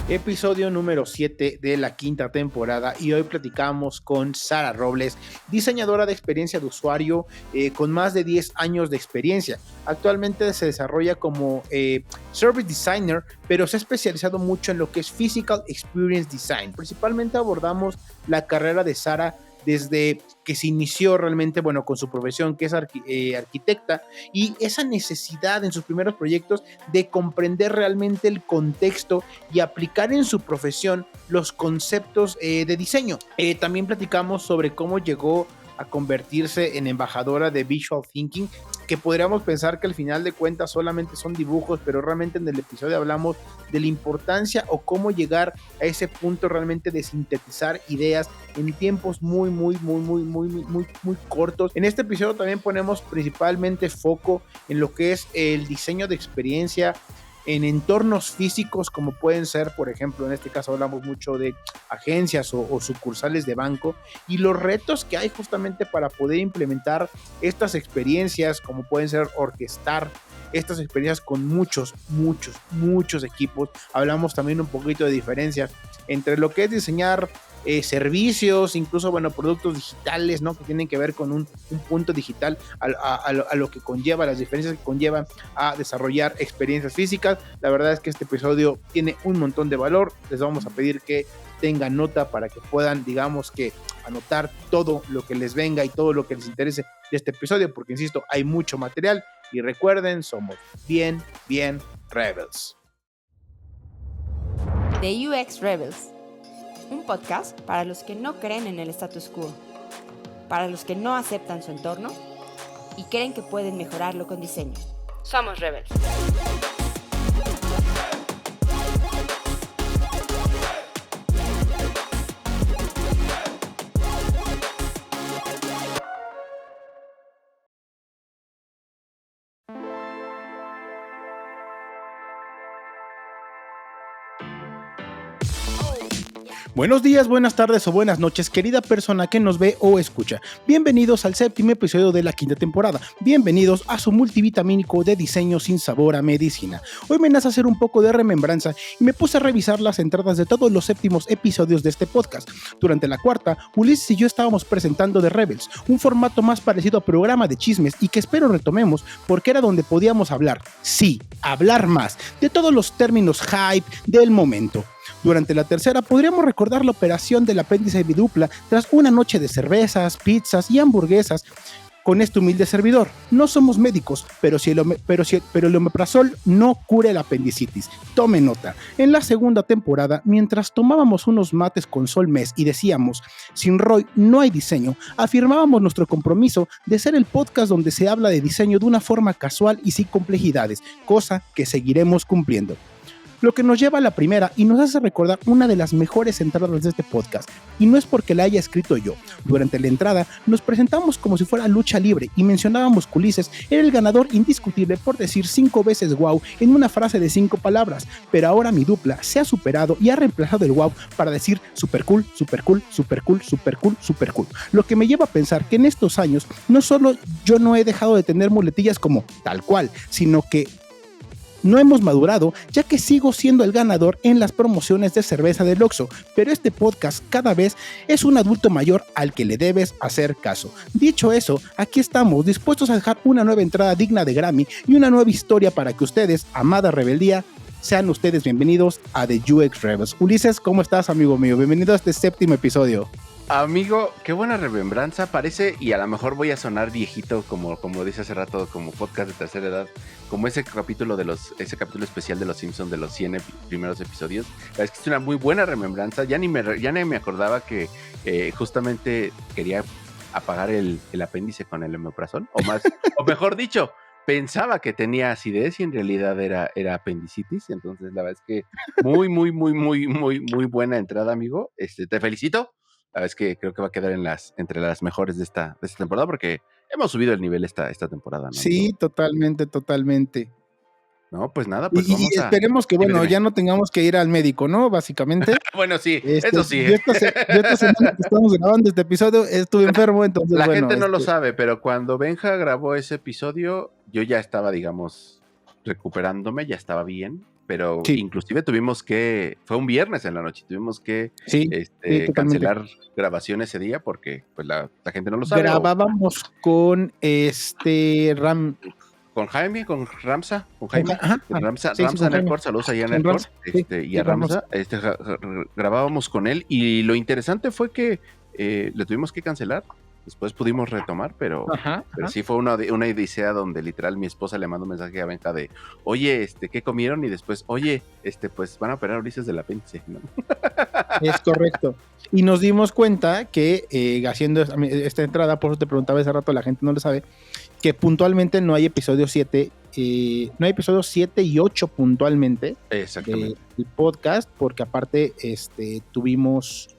Episodio número 7 de la quinta temporada y hoy platicamos con Sara Robles, diseñadora de experiencia de usuario con más de 10 años de experiencia. Actualmente se desarrolla como Service Designer, pero se ha especializado mucho en lo que es Physical Experience Design. Principalmente abordamos la carrera de Sara desde que se inició realmente, bueno, con su profesión, que es arquitecta, y esa necesidad en sus primeros proyectos de comprender realmente el contexto y aplicar en su profesión los conceptos de diseño. También platicamos sobre cómo llegó a convertirse en embajadora de Visual Thinking, que podríamos pensar que al final de cuentas solamente son dibujos, pero realmente en el episodio hablamos de la importancia o cómo llegar a ese punto realmente de sintetizar ideas en tiempos muy cortos. En este episodio también ponemos principalmente foco en lo que es el diseño de experiencia en entornos físicos como pueden ser, por ejemplo, en este caso hablamos mucho de agencias o sucursales de banco y los retos que hay justamente para poder implementar estas experiencias, como pueden ser orquestar estas experiencias con muchos equipos. Hablamos también un poquito de diferencias entre lo que es diseñar servicios, incluso, bueno, productos digitales, ¿no? Que tienen que ver con un punto digital a lo que conlleva, las diferencias que conllevan a desarrollar experiencias físicas. La verdad es que este episodio tiene un montón de valor. Les vamos a pedir que tengan nota para que puedan, digamos que, anotar todo lo que les venga y todo lo que les interese de este episodio, porque insisto, hay mucho material y recuerden, somos bien Rebels. The UX Rebels, un podcast para los que no creen en el status quo, para los que no aceptan su entorno y creen que pueden mejorarlo con diseño. Somos Rebels. Buenos días, buenas tardes o buenas noches, querida persona que nos ve o escucha. Bienvenidos al séptimo episodio de la quinta temporada. Bienvenidos a su multivitamínico de diseño sin sabor a medicina. Hoy me nace hacer un poco de remembranza y me puse a revisar las entradas de todos los séptimos episodios de este podcast. Durante la cuarta, Ulises y yo estábamos presentando The Rebels, un formato más parecido a programa de chismes y que espero retomemos porque era donde podíamos hablar, sí, hablar más, de todos los términos hype del momento. Durante la tercera podríamos recordar la operación del apéndice bidupla tras una noche de cervezas, pizzas y hamburguesas con este humilde servidor. No somos médicos, pero el omeprazol no cura el apendicitis. Tome nota. En la segunda temporada, mientras tomábamos unos mates con Sol Mes y decíamos, sin Roy no hay diseño, afirmábamos nuestro compromiso de ser el podcast donde se habla de diseño de una forma casual y sin complejidades, cosa que seguiremos cumpliendo. Lo que nos lleva a la primera y nos hace recordar una de las mejores entradas de este podcast, y no es porque la haya escrito yo. Durante la entrada nos presentamos como si fuera lucha libre y mencionábamos que Ulises era el ganador indiscutible por decir 5 veces wow en una frase de 5 palabras, pero ahora mi dupla se ha superado y ha reemplazado el wow para decir super cool, super cool, super cool, super cool, super cool. Lo que me lleva a pensar que en estos años no solo yo no he dejado de tener muletillas como tal cual, sino que no hemos madurado, ya que sigo siendo el ganador en las promociones de cerveza del Oxxo, pero este podcast cada vez es un adulto mayor al que le debes hacer caso. Dicho eso, aquí estamos dispuestos a dejar una nueva entrada digna de Grammy y una nueva historia para que ustedes, amada rebeldía, sean ustedes bienvenidos a The UX Rebels. Ulises, ¿cómo estás, amigo mío? Bienvenido a este séptimo episodio. Amigo, qué buena remembranza parece, y a lo mejor voy a sonar viejito, como dice hace rato, como podcast de tercera edad, como ese capítulo especial de Los Simpsons de los 100 primeros episodios. La verdad es que es una muy buena remembranza. Ya ni me acordaba que justamente quería apagar el apéndice con el omeprazol, o mejor dicho, pensaba que tenía acidez y en realidad era apendicitis. Entonces la verdad es que muy buena entrada, amigo. Te felicito. La verdad es que creo que va a quedar entre las mejores de esta temporada, porque hemos subido el nivel esta temporada, ¿no? Sí, amigo? Totalmente. No, pues nada, pues y esperemos que, bueno, ya no tengamos que ir al médico, ¿no? Básicamente. Bueno, sí, eso sí. Yo esta semana que estamos grabando este episodio estuve enfermo, entonces la gente no lo sabe, pero cuando Benja grabó ese episodio, yo ya estaba, digamos, recuperándome, ya estaba bien, pero Sí, inclusive fue un viernes en la noche, tuvimos que sí, sí, totalmente. cancelar grabación ese día porque pues la gente no lo sabe, Grabábamos con con Jaime, con Ramsa, con Jaime, Ajá, sí, sí, Ramsa con en el Jaime, Core, saludos allá en con el Core, Rams, sí, y sí, a Ramos. Ramsa, grabábamos con él y lo interesante fue que le tuvimos que cancelar, después pudimos retomar, Ajá, pero ajá. sí fue una odisea donde literal mi esposa le mandó un mensaje a Benja de, oye, ¿qué comieron? Y después, oye, pues van a operar a Ulises del apéndice, ¿no? Es correcto. Y nos dimos cuenta que haciendo esta entrada, por eso te preguntaba hace rato, la gente no lo sabe, que puntualmente no hay episodio 7, no hay episodios 7 y 8 puntualmente del Exactamente. podcast, porque aparte tuvimos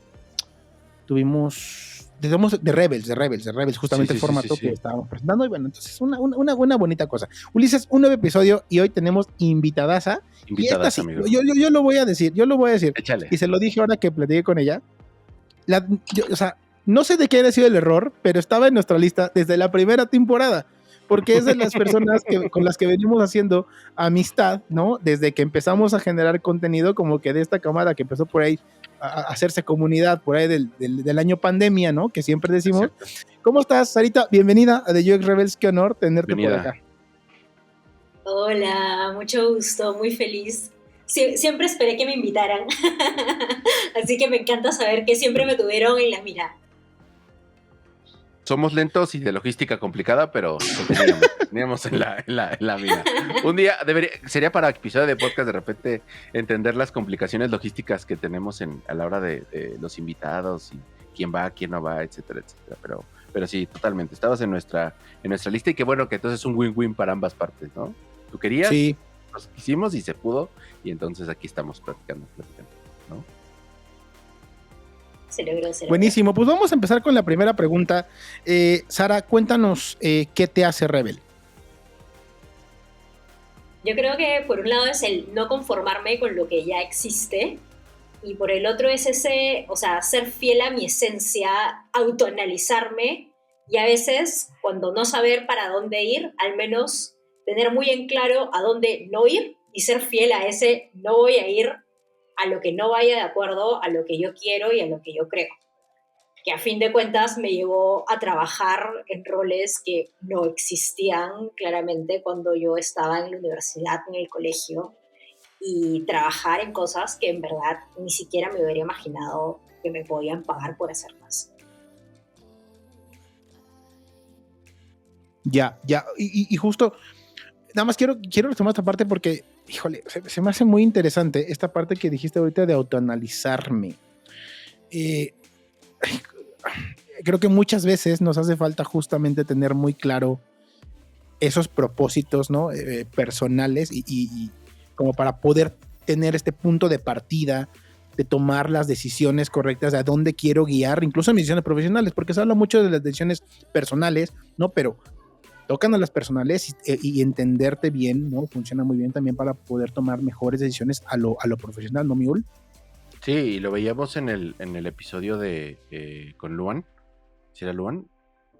de Rebels, Sí, justamente el sí, sí, sí, formato que sí. estábamos presentando. Y bueno, entonces una bonita cosa. Ulises, un nuevo episodio y hoy tenemos invitadaza. Y esta Invitadas, sí, amigo. yo lo voy a decir, Échale. y se lo dije ahora que platiqué con ella. O sea, no sé de qué haya sido el error, pero estaba en nuestra lista desde la primera temporada, porque es de las personas con las que venimos haciendo amistad, ¿no? Desde que empezamos a generar contenido, como que de esta cámara que empezó por ahí a hacerse comunidad, por ahí del año pandemia, ¿no? Que siempre decimos. Exacto. ¿Cómo estás, Sarita? Bienvenida a The UX Rebels, qué honor tenerte por Venida. acá. Hola, mucho gusto, muy feliz. Siempre esperé que me invitaran, así que me encanta saber que siempre me tuvieron en la mira. Somos lentos y de logística complicada, pero teníamos en la mira. Un día sería para episodio de podcast de repente entender las complicaciones logísticas que tenemos a la hora de los invitados y quién va, quién no va, etcétera, etcétera. Pero sí, totalmente. Estabas en nuestra lista y qué bueno que entonces es un win-win para ambas partes, ¿no? Tú querías, Sí. nos quisimos y se pudo, y entonces aquí estamos platicando, ¿no? Se logró. Buenísimo, pues vamos a empezar con la primera pregunta. Sara, cuéntanos qué te hace Rebel. Yo creo que por un lado es el no conformarme con lo que ya existe y por el otro es ser fiel a mi esencia, autoanalizarme y a veces cuando no saber para dónde ir, al menos tener muy en claro a dónde no ir y ser fiel a ese no voy a ir a lo que no vaya de acuerdo a lo que yo quiero y a lo que yo creo. Que a fin de cuentas me llevó a trabajar en roles que no existían claramente cuando yo estaba en la universidad, en el colegio, y trabajar en cosas que en verdad ni siquiera me hubiera imaginado que me podían pagar por hacerlas. Ya, y justo, nada más quiero retomar esta parte porque, híjole, se me hace muy interesante esta parte que dijiste ahorita de autoanalizarme. Creo que muchas veces nos hace falta justamente tener muy claro esos propósitos, ¿no? Personales y como para poder tener este punto de partida, de tomar las decisiones correctas de a dónde quiero guiar, incluso en mis decisiones profesionales, porque se habla mucho de las decisiones personales, ¿no? Pero tocan a las personales y entenderte bien, ¿no? Funciona muy bien también para poder tomar mejores decisiones a lo profesional, ¿no, Miul? Sí, y lo veíamos en el episodio con Luan. ¿Sí era Luan?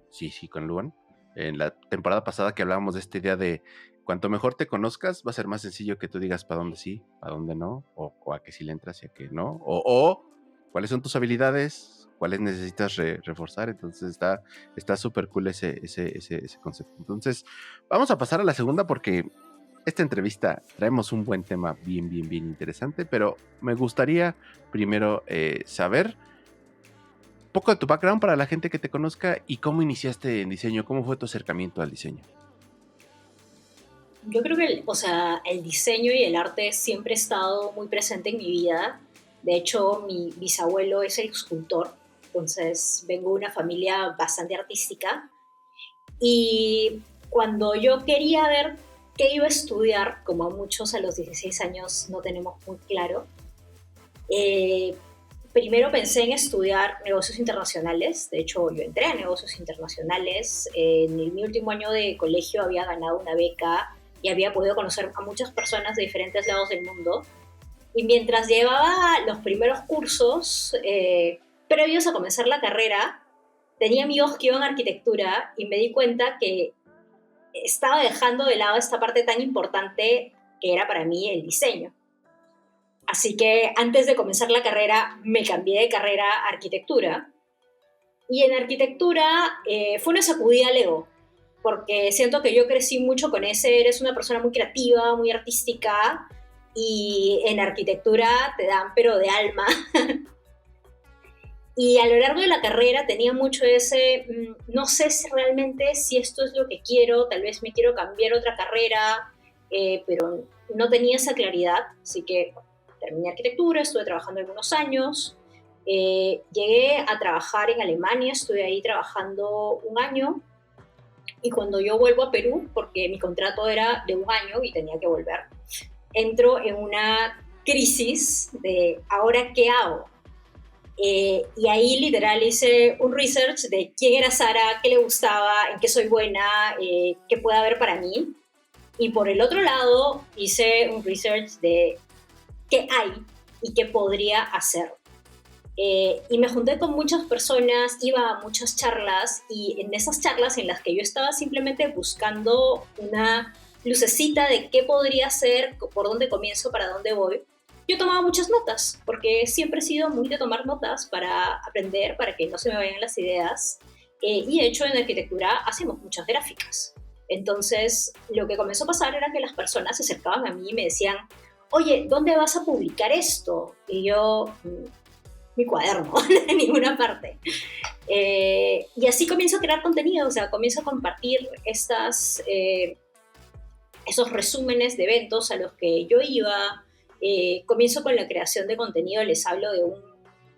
Sí, con Luan. En la temporada pasada que hablábamos de esta idea de cuanto mejor te conozcas, va a ser más sencillo que tú digas para dónde sí, para dónde no, o a qué sí le entras y a qué no, o cuáles son tus habilidades, cuáles necesitas reforzar. Entonces está súper cool ese concepto. Entonces, vamos a pasar a la segunda porque esta entrevista traemos un buen tema bien interesante, pero me gustaría primero saber un poco de tu background para la gente que te conozca y cómo iniciaste en diseño, cómo fue tu acercamiento al diseño. Yo creo que el diseño y el arte siempre ha estado muy presente en mi vida. De hecho, mi bisabuelo es el escultor, entonces vengo de una familia bastante artística. Y cuando yo quería ver qué iba a estudiar, como a muchos a los 16 años no tenemos muy claro, primero pensé en estudiar negocios internacionales. De hecho, yo entré a negocios internacionales. En mi último año de colegio había ganado una beca y había podido conocer a muchas personas de diferentes lados del mundo. Y mientras llevaba los primeros cursos previos a comenzar la carrera, tenía amigos que iban a arquitectura y me di cuenta que estaba dejando de lado esta parte tan importante que era para mí el diseño. Así que antes de comenzar la carrera me cambié de carrera a arquitectura. Y en arquitectura fue una sacudida al ego, porque siento que yo crecí mucho con ese, eres una persona muy creativa, muy artística, y en arquitectura te dan pero de alma. Y a lo largo de la carrera tenía mucho ese, no sé si realmente si esto es lo que quiero, tal vez me quiero cambiar otra carrera, pero no tenía esa claridad, así que terminé arquitectura, estuve trabajando algunos años, llegué a trabajar en Alemania, estuve ahí trabajando un año, y cuando yo vuelvo a Perú, porque mi contrato era de un año y tenía que volver, entro en una crisis de ¿ahora qué hago? Y ahí literal hice un research de quién era Sara, qué le gustaba, en qué soy buena, qué puede haber para mí. Y por el otro lado hice un research de qué hay y qué podría hacer. Y me junté con muchas personas, iba a muchas charlas, y en esas charlas en las que yo estaba simplemente buscando una lucecita de qué podría hacer, por dónde comienzo, para dónde voy, yo tomaba muchas notas, porque siempre he sido muy de tomar notas para aprender, para que no se me vayan las ideas. Y de hecho en arquitectura hacemos muchas gráficas. Entonces lo que comenzó a pasar era que las personas se acercaban a mí y me decían, oye, ¿dónde vas a publicar esto? Y yo, mi cuaderno, en ninguna parte. Y así comienzo a crear contenido, o sea, comienzo a compartir esos resúmenes de eventos a los que yo iba. Comienzo con la creación de contenido, les hablo de un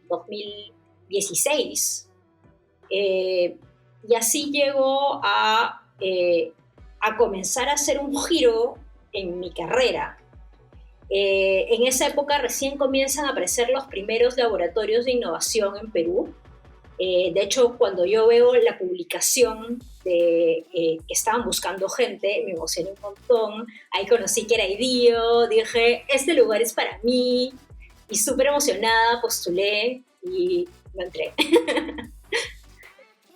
2016, y así llego a comenzar a hacer un giro en mi carrera. En esa época recién comienzan a aparecer los primeros laboratorios de innovación en Perú. De hecho, cuando yo veo la publicación de que estaban buscando gente, me emocioné un montón. Ahí conocí que era IDEO, dije, este lugar es para mí. Y súper emocionada postulé y no entré.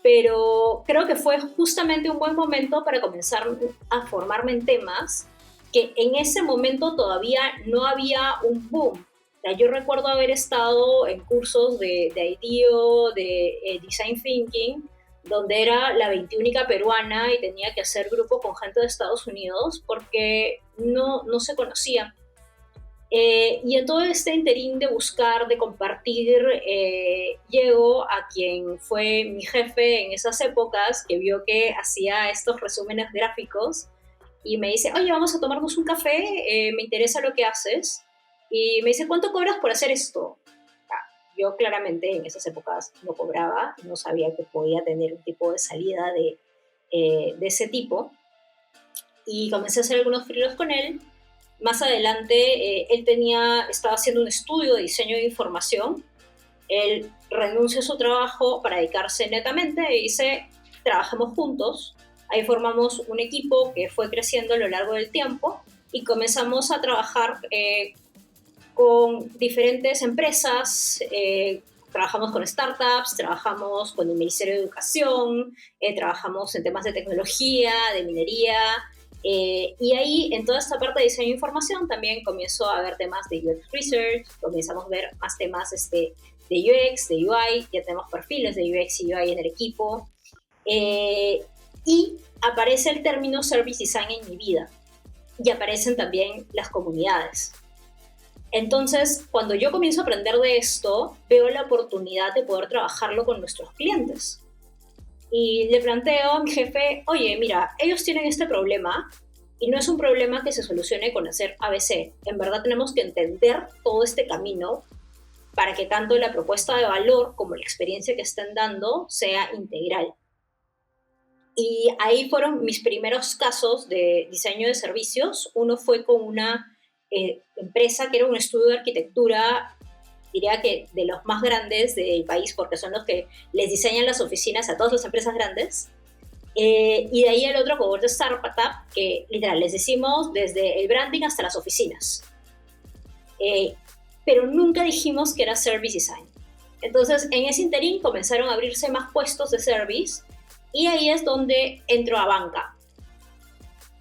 Pero creo que fue justamente un buen momento para comenzar a formarme en temas que en ese momento todavía no había un boom. O sea, yo recuerdo haber estado en cursos de IDEO, de Design Thinking, donde era la 21ª peruana y tenía que hacer grupo con gente de Estados Unidos porque no se conocía. Y en todo este interín de buscar, de compartir, llego a quien fue mi jefe en esas épocas, que vio que hacía estos resúmenes gráficos, y me dice, oye, vamos a tomarnos un café, me interesa lo que haces. Y me dice, ¿cuánto cobras por hacer esto? Yo claramente en esas épocas no cobraba, no sabía que podía tener un tipo de salida de ese tipo. Y comencé a hacer algunos freelances con él. Más adelante, él estaba haciendo un estudio de diseño de información. Él renuncia a su trabajo para dedicarse netamente y dice, trabajemos juntos. Ahí formamos un equipo que fue creciendo a lo largo del tiempo y comenzamos a trabajar con diferentes empresas, trabajamos con startups, trabajamos con el Ministerio de Educación, trabajamos en temas de tecnología, de minería, y ahí en toda esta parte de diseño de información también comienzo a ver temas de UX Research, comenzamos a ver más temas de UX, de UI, ya tenemos perfiles de UX y UI en el equipo, y aparece el término Service Design en mi vida, y aparecen también las comunidades. Entonces, cuando yo comienzo a aprender de esto, veo la oportunidad de poder trabajarlo con nuestros clientes. Y le planteo a mi jefe, oye, mira, ellos tienen este problema y no es un problema que se solucione con hacer ABC. En verdad tenemos que entender todo este camino para que tanto la propuesta de valor como la experiencia que estén dando sea integral. Y ahí fueron mis primeros casos de diseño de servicios. Uno fue con una empresa que era un estudio de arquitectura, diría que de los más grandes del país, porque son los que les diseñan las oficinas a todas las empresas grandes. Y de ahí el otro cohort de startup, que literal les decimos desde el branding hasta las oficinas. Pero nunca dijimos que era service design. Entonces, en ese interín comenzaron a abrirse más puestos de service, y ahí es donde entro a banca.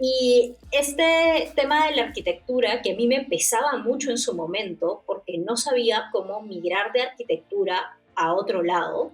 Y este tema de la arquitectura, que a mí me pesaba mucho en su momento, porque no sabía cómo migrar de arquitectura a otro lado,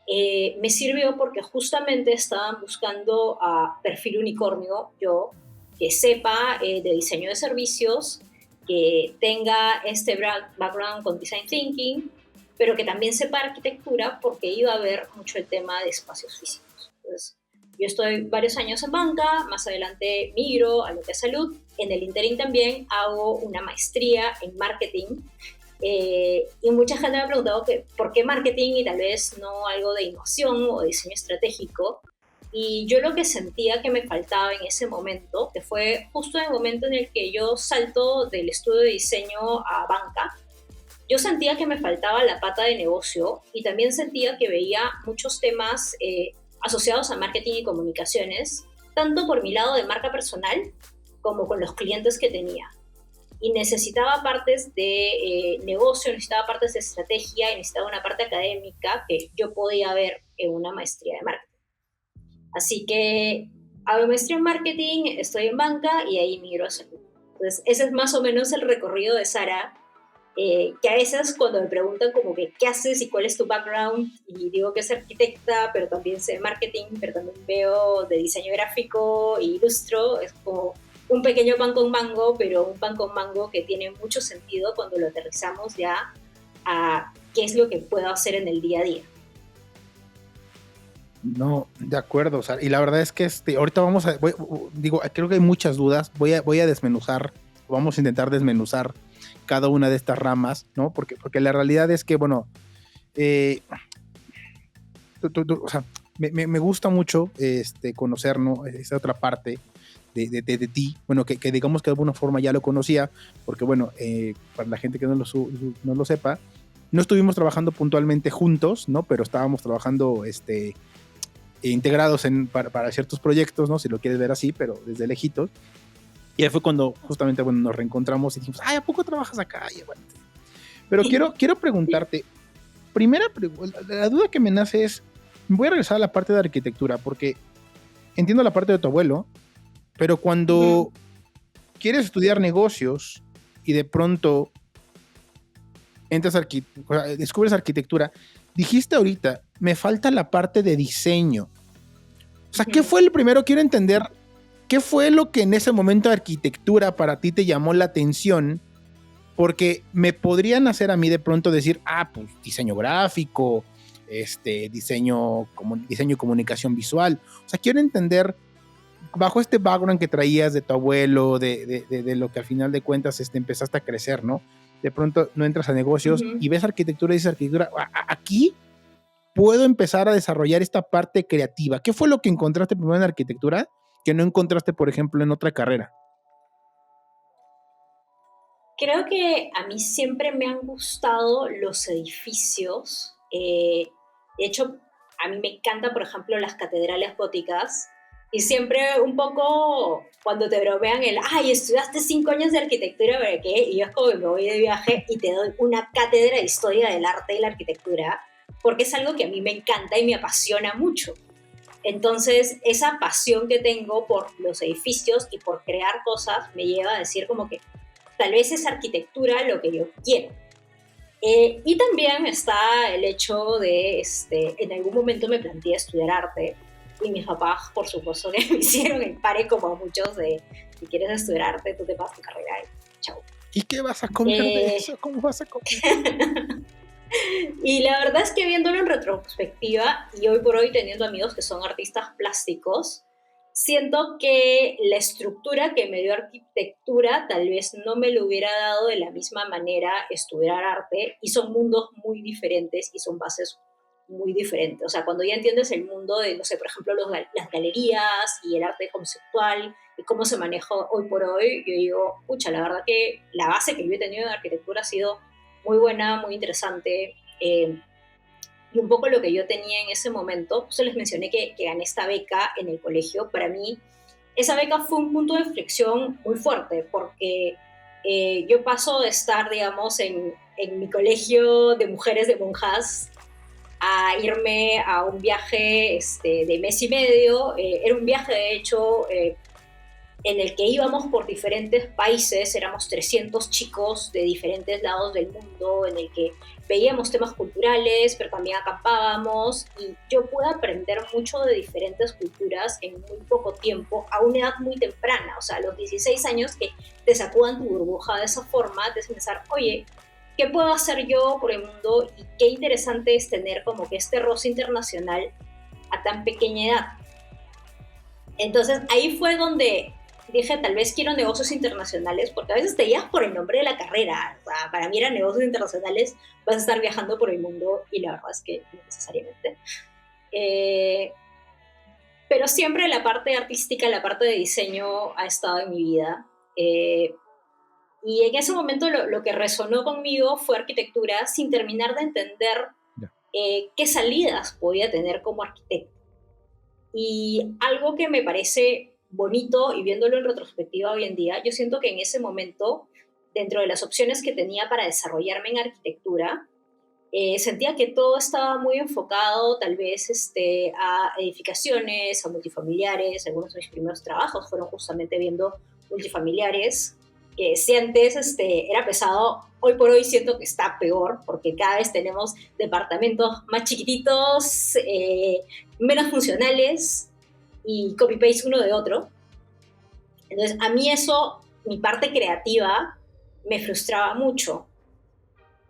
me sirvió porque justamente estaban buscando a perfil unicornio, yo, que sepa de diseño de servicios, que tenga este background con design thinking, pero que también sepa arquitectura porque iba a ver mucho el tema de espacios físicos. Entonces, yo estoy varios años en banca, más adelante migro a lo que es salud. En el interín también hago una maestría en marketing. Y mucha gente me ha preguntado que, ¿por qué marketing y tal vez no algo de innovación o diseño estratégico? Y yo lo que sentía que me faltaba en ese momento, que fue justo en el momento en el que yo salto del estudio de diseño a banca, yo sentía que me faltaba la pata de negocio y también sentía que veía muchos temas asociados a marketing y comunicaciones, tanto por mi lado de marca personal como con los clientes que tenía. Y necesitaba partes de negocio, necesitaba partes de estrategia y necesitaba una parte académica que yo podía ver en una maestría de marketing. Así que hago maestría en marketing, estoy en banca y ahí migro a salud. Entonces, ese es más o menos el recorrido de Sara, que a veces cuando me preguntan como que qué haces y cuál es tu background, y digo que es arquitecta, pero también sé marketing, pero también veo de diseño gráfico e ilustro, es como un pequeño pan con mango, pero un pan con mango que tiene mucho sentido cuando lo aterrizamos ya a qué es lo que puedo hacer en el día a día. No, de acuerdo, o sea, y la verdad es que ahorita vamos a, creo que hay muchas dudas, voy a desmenuzar, vamos a intentar desmenuzar cada una de estas ramas, ¿no? Porque la realidad es que, bueno, o sea, me gusta mucho conocer, ¿no? Esa otra parte de ti, bueno, que digamos que de alguna forma ya lo conocía, porque bueno, para la gente que no lo sepa, no estuvimos trabajando puntualmente juntos, ¿no? Pero estábamos trabajando integrados para ciertos proyectos, ¿no? Si lo quieres ver así, pero desde lejitos. Y ahí fue cuando justamente, bueno, nos reencontramos y dijimos, ay, ¿a poco trabajas acá? Y bueno, pero quiero preguntarte, la duda que me nace es, voy a regresar a la parte de arquitectura, porque entiendo la parte de tu abuelo, pero cuando quieres estudiar negocios y de pronto descubres arquitectura, dijiste ahorita, me falta la parte de diseño. O sea, ¿qué fue el primero? Quiero entender, ¿qué fue lo que en ese momento de arquitectura para ti te llamó la atención? Porque me podrían hacer a mí de pronto decir, pues diseño gráfico, diseño y comunicación visual. O sea, quiero entender, bajo este background que traías de tu abuelo, de lo que al final de cuentas empezaste a crecer, ¿no? De pronto no entras a negocios y ves arquitectura y dices arquitectura, aquí puedo empezar a desarrollar esta parte creativa. ¿Qué fue lo que encontraste primero en arquitectura que no encontraste, por ejemplo, en otra carrera? Creo que a mí siempre me han gustado los edificios. De hecho, a mí me encantan, por ejemplo, las catedrales góticas. Y siempre un poco cuando te bromean estudiaste 5 años de arquitectura, ¿para qué? Y yo es como que me voy de viaje y te doy una cátedra de historia del arte y la arquitectura, porque es algo que a mí me encanta y me apasiona mucho. Entonces, esa pasión que tengo por los edificios y por crear cosas me lleva a decir como que tal vez es arquitectura lo que yo quiero. Y también está el hecho de, en algún momento me planteé estudiar arte y mis papás, por supuesto, que me hicieron el pare como a muchos de, si quieres estudiar arte, tú te vas a tu carrera y chao. ¿Y qué vas a comer de eso? ¿Cómo vas a comer? Y la verdad es que viéndolo en retrospectiva y hoy por hoy teniendo amigos que son artistas plásticos, siento que la estructura que me dio arquitectura tal vez no me lo hubiera dado de la misma manera estudiar arte, y son mundos muy diferentes y son bases muy diferentes. O sea, cuando ya entiendes el mundo de, no sé, por ejemplo, las galerías y el arte conceptual y cómo se maneja hoy por hoy, yo digo, pucha, la verdad que la base que yo he tenido en arquitectura ha sido muy buena, muy interesante. Y un poco lo que yo tenía en ese momento, pues les mencioné que gané esta beca en el colegio. Para mí, esa beca fue un punto de inflexión muy fuerte, porque yo paso de estar, digamos, en mi colegio de mujeres, de monjas, a irme a un viaje de mes y medio. Era un viaje, de hecho, en el que íbamos por diferentes países, éramos 300 chicos de diferentes lados del mundo, en el que veíamos temas culturales, pero también acampábamos, y yo pude aprender mucho de diferentes culturas en muy poco tiempo, a una edad muy temprana. O sea, a los 16 años, que te sacudan tu burbuja de esa forma, te hacen pensar, oye, ¿qué puedo hacer yo por el mundo? Y qué interesante es tener como que este roce internacional a tan pequeña edad. Entonces ahí fue donde dije, tal vez quiero negocios internacionales, porque a veces te guías por el nombre de la carrera. O sea, para mí eran negocios internacionales, vas a estar viajando por el mundo, y la verdad es que no necesariamente. Pero siempre la parte artística, la parte de diseño ha estado en mi vida. Y en ese momento lo que resonó conmigo fue arquitectura, sin terminar de entender qué salidas podía tener como arquitecto. Y algo que me parece bonito, y viéndolo en retrospectiva hoy en día, yo siento que en ese momento, dentro de las opciones que tenía para desarrollarme en arquitectura, sentía que todo estaba muy enfocado tal vez a edificaciones, a multifamiliares. Algunos de mis primeros trabajos fueron justamente viendo multifamiliares, que si antes era pesado, hoy por hoy siento que está peor, porque cada vez tenemos departamentos más chiquititos, menos funcionales, y copy-paste uno de otro. Entonces, a mí eso, mi parte creativa, me frustraba mucho.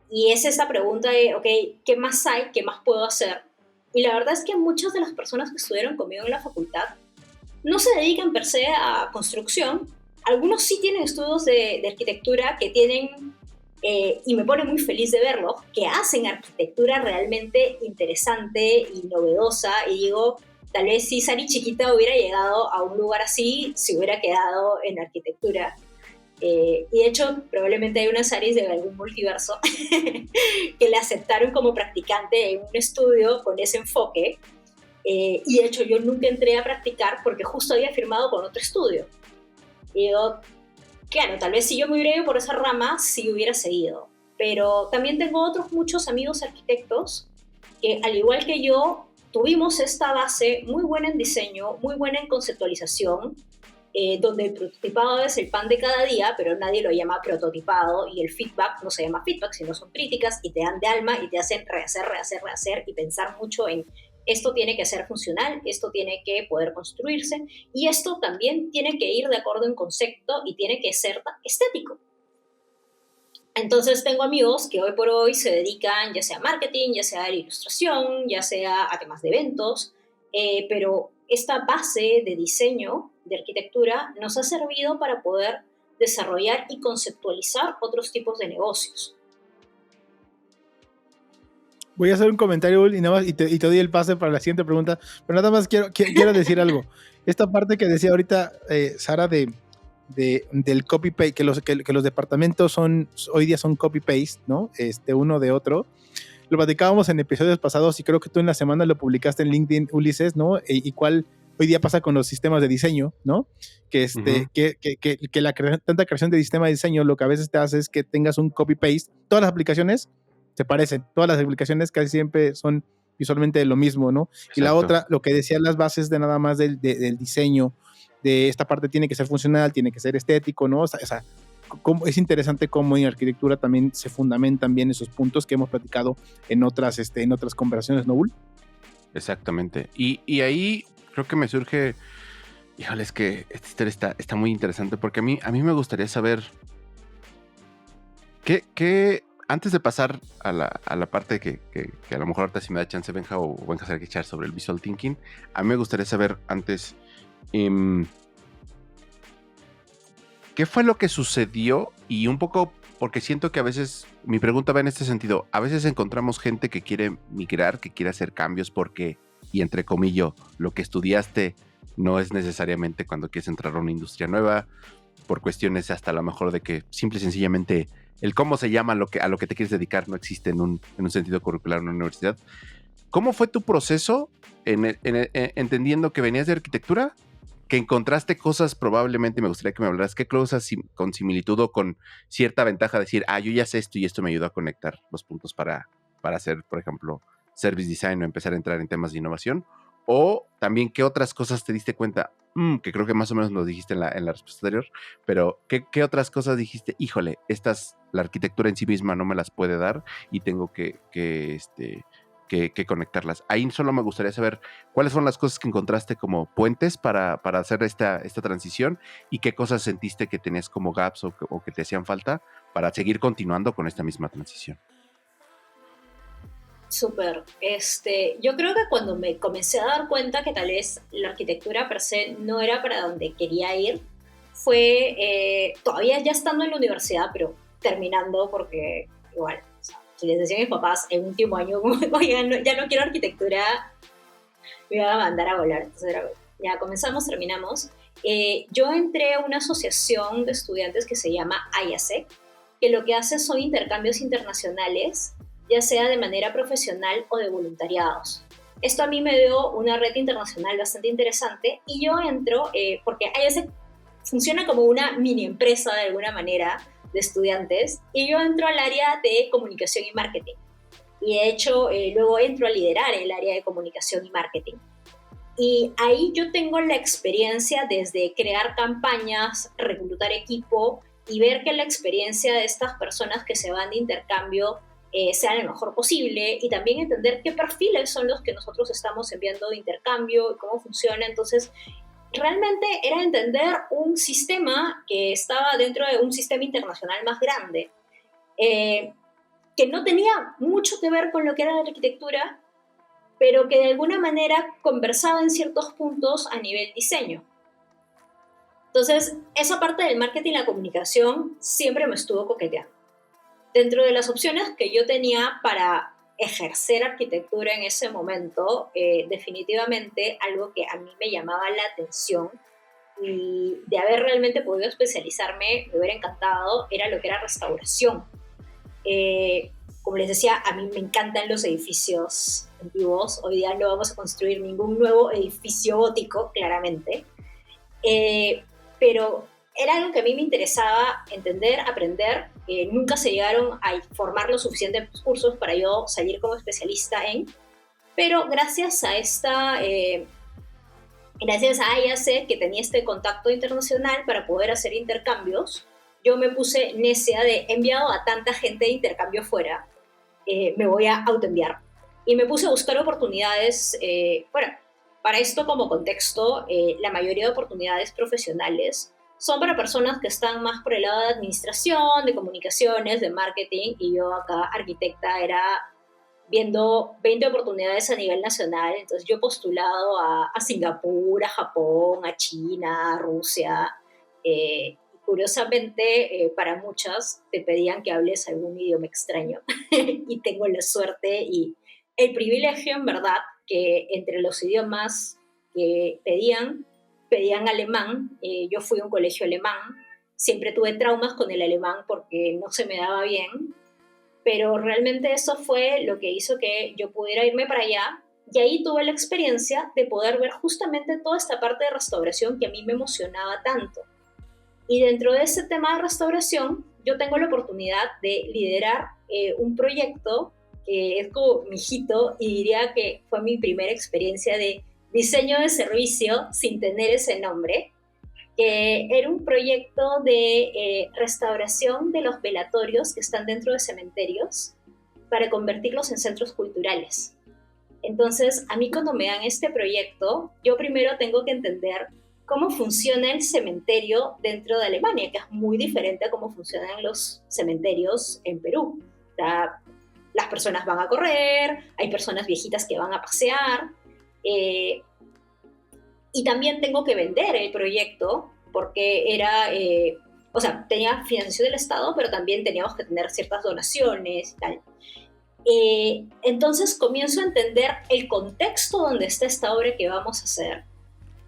Y es esta pregunta de, ok, ¿qué más hay? ¿Qué más puedo hacer? Y la verdad es que muchas de las personas que estuvieron conmigo en la facultad no se dedican per se a construcción. Algunos sí tienen estudios de arquitectura que tienen, y me pone muy feliz de verlo, que hacen arquitectura realmente interesante y novedosa. Y digo, tal vez si Sari chiquita hubiera llegado a un lugar así, se hubiera quedado en arquitectura. Y de hecho, probablemente hay unas Saris de algún multiverso que la aceptaron como practicante en un estudio con ese enfoque. Y de hecho, yo nunca entré a practicar porque justo había firmado con otro estudio. Y digo, claro, tal vez si yo me hubiera ido por esa rama, sí hubiera seguido. Pero también tengo otros muchos amigos arquitectos que, al igual que yo, tuvimos esta base muy buena en diseño, muy buena en conceptualización, donde el prototipado es el pan de cada día, pero nadie lo llama prototipado, y el feedback no se llama feedback, sino son críticas, y te dan de alma y te hacen rehacer y pensar mucho en esto tiene que ser funcional, esto tiene que poder construirse, y esto también tiene que ir de acuerdo en concepto y tiene que ser estético. Entonces tengo amigos que hoy por hoy se dedican ya sea a marketing, ya sea a la ilustración, ya sea a temas de eventos, pero esta base de diseño, de arquitectura, nos ha servido para poder desarrollar y conceptualizar otros tipos de negocios. Voy a hacer un comentario y nada más y te doy el pase para la siguiente pregunta, pero nada más quiero decir algo. Esta parte que decía ahorita Sara del copy-paste, que los departamentos hoy día son copy-paste, ¿no? Uno de otro. Lo platicábamos en episodios pasados y creo que tú en la semana lo publicaste en LinkedIn, Ulises, ¿no? Y cuál hoy día pasa con los sistemas de diseño, ¿no? Que tanta creación de sistema de diseño lo que a veces te hace es que tengas un copy-paste. Todas las aplicaciones se parecen, todas las aplicaciones casi siempre son visualmente lo mismo, ¿no? Exacto. Y la otra, lo que decían las bases de nada más del diseño, de esta parte tiene que ser funcional, tiene que ser estético, ¿no? O sea, es interesante cómo en arquitectura también se fundamentan bien esos puntos que hemos platicado en otras conversaciones, ¿no, Bull? Exactamente. Y ahí creo que me surge, híjole, es que esta historia está muy interesante, porque a mí me gustaría saber qué antes de pasar a la parte que a lo mejor ahorita si me da chance Benja o Benja se va a echar sobre el visual thinking, a mí me gustaría saber antes qué fue lo que sucedió, y un poco porque siento que a veces, mi pregunta va en este sentido, a veces encontramos gente que quiere migrar, que quiere hacer cambios porque, y entre comillas, lo que estudiaste no es necesariamente cuando quieres entrar a una industria nueva, por cuestiones hasta a lo mejor de que simple y sencillamente el cómo se llama a lo que te quieres dedicar no existe en un sentido curricular en una universidad. ¿Cómo fue tu proceso entendiendo que venías de arquitectura, que encontraste cosas probablemente, me gustaría que me hablaras, qué cosas con similitud o con cierta ventaja de decir, yo ya sé esto y esto me ayudó a conectar los puntos para hacer, por ejemplo, service design o empezar a entrar en temas de innovación? O también, ¿qué otras cosas te diste cuenta? Que creo que más o menos nos dijiste en la respuesta anterior, pero ¿qué otras cosas dijiste? Híjole, la arquitectura en sí misma no me las puede dar y tengo que conectarlas. Ahí solo me gustaría saber cuáles son las cosas que encontraste como puentes para hacer esta transición y qué cosas sentiste que tenías como gaps o que te hacían falta para seguir continuando con esta misma transición. Súper. Yo creo que cuando me comencé a dar cuenta que tal vez la arquitectura per se no era para donde quería ir, fue todavía ya estando en la universidad, pero terminando porque igual, o sea, si les decía a mis papás en un último año, oigan, ya no quiero arquitectura, me iban a mandar a volar. Entonces ya comenzamos, terminamos. Yo entré a una asociación de estudiantes que se llama AYASEC, que lo que hace son intercambios internacionales, ya sea de manera profesional o de voluntariados. Esto a mí me dio una red internacional bastante interesante y yo entro, porque AYASEC funciona como una mini empresa de alguna manera de estudiantes, y yo entro al área de comunicación y marketing. Y de hecho, luego entro a liderar el área de comunicación y marketing. Y ahí yo tengo la experiencia desde crear campañas, reclutar equipo y ver que la experiencia de estas personas que se van de intercambio sea lo mejor posible, y también entender qué perfiles son los que nosotros estamos enviando de intercambio y cómo funciona. Entonces, realmente era entender un sistema que estaba dentro de un sistema internacional más grande, que no tenía mucho que ver con lo que era la arquitectura, pero que de alguna manera conversaba en ciertos puntos a nivel diseño. Entonces, esa parte del marketing y la comunicación siempre me estuvo coqueteando. Dentro de las opciones que yo tenía para ejercer arquitectura en ese momento, definitivamente algo que a mí me llamaba la atención y de haber realmente podido especializarme, me hubiera encantado, era lo que era restauración. Como les decía, a mí me encantan los edificios antiguos. Hoy día no vamos a construir ningún nuevo edificio gótico, claramente. Pero era algo que a mí me interesaba entender, aprender. Nunca se llegaron a formar los suficientes cursos para yo salir como especialista en. Pero gracias a gracias a AYASEC, que tenía este contacto internacional para poder hacer intercambios, yo me puse necia de enviado a tanta gente de intercambio fuera, me voy a autoenviar. Y me puse a buscar oportunidades. Bueno, para esto como contexto, la mayoría de oportunidades profesionales son para personas que están más por el lado de administración, de comunicaciones, de marketing, y yo acá, arquitecta, era viendo 20 oportunidades a nivel nacional. Entonces yo he postulado a Singapur, a Japón, a China, a Rusia. Curiosamente, para muchas te pedían que hables algún idioma extraño y tengo la suerte y el privilegio, en verdad, que entre los idiomas que pedían alemán. Yo fui a un colegio alemán, siempre tuve traumas con el alemán porque no se me daba bien, pero realmente eso fue lo que hizo que yo pudiera irme para allá, y ahí tuve la experiencia de poder ver justamente toda esta parte de restauración que a mí me emocionaba tanto. Y dentro de ese tema de restauración, yo tengo la oportunidad de liderar un proyecto que es como mi hijito, y diría que fue mi primera experiencia de diseño de servicio sin tener ese nombre, que era un proyecto de restauración de los velatorios que están dentro de cementerios para convertirlos en centros culturales. Entonces, a mí cuando me dan este proyecto, yo primero tengo que entender cómo funciona el cementerio dentro de Alemania, que es muy diferente a cómo funcionan los cementerios en Perú. O sea, las personas van a correr, hay personas viejitas que van a pasear, y también tengo que vender el proyecto porque era, o sea, tenía financiación del Estado, pero también teníamos que tener ciertas donaciones y tal. Entonces comienzo a entender el contexto donde está esta obra que vamos a hacer,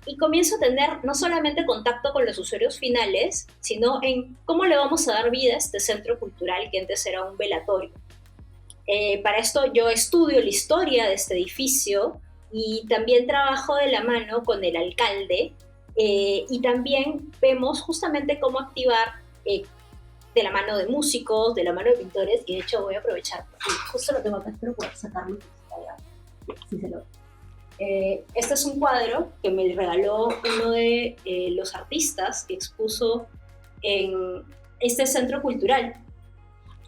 y comienzo a tener no solamente contacto con los usuarios finales, sino en cómo le vamos a dar vida a este centro cultural que antes era un velatorio. Para esto yo estudio la historia de este edificio y también trabajo de la mano con el alcalde, y también vemos justamente cómo activar de la mano de músicos, de la mano de pintores, y de hecho voy a aprovechar, justo lo tengo acá, espero poder sacarlo. Sí, se lo Este es un cuadro que me regaló uno de los artistas que expuso en este centro cultural.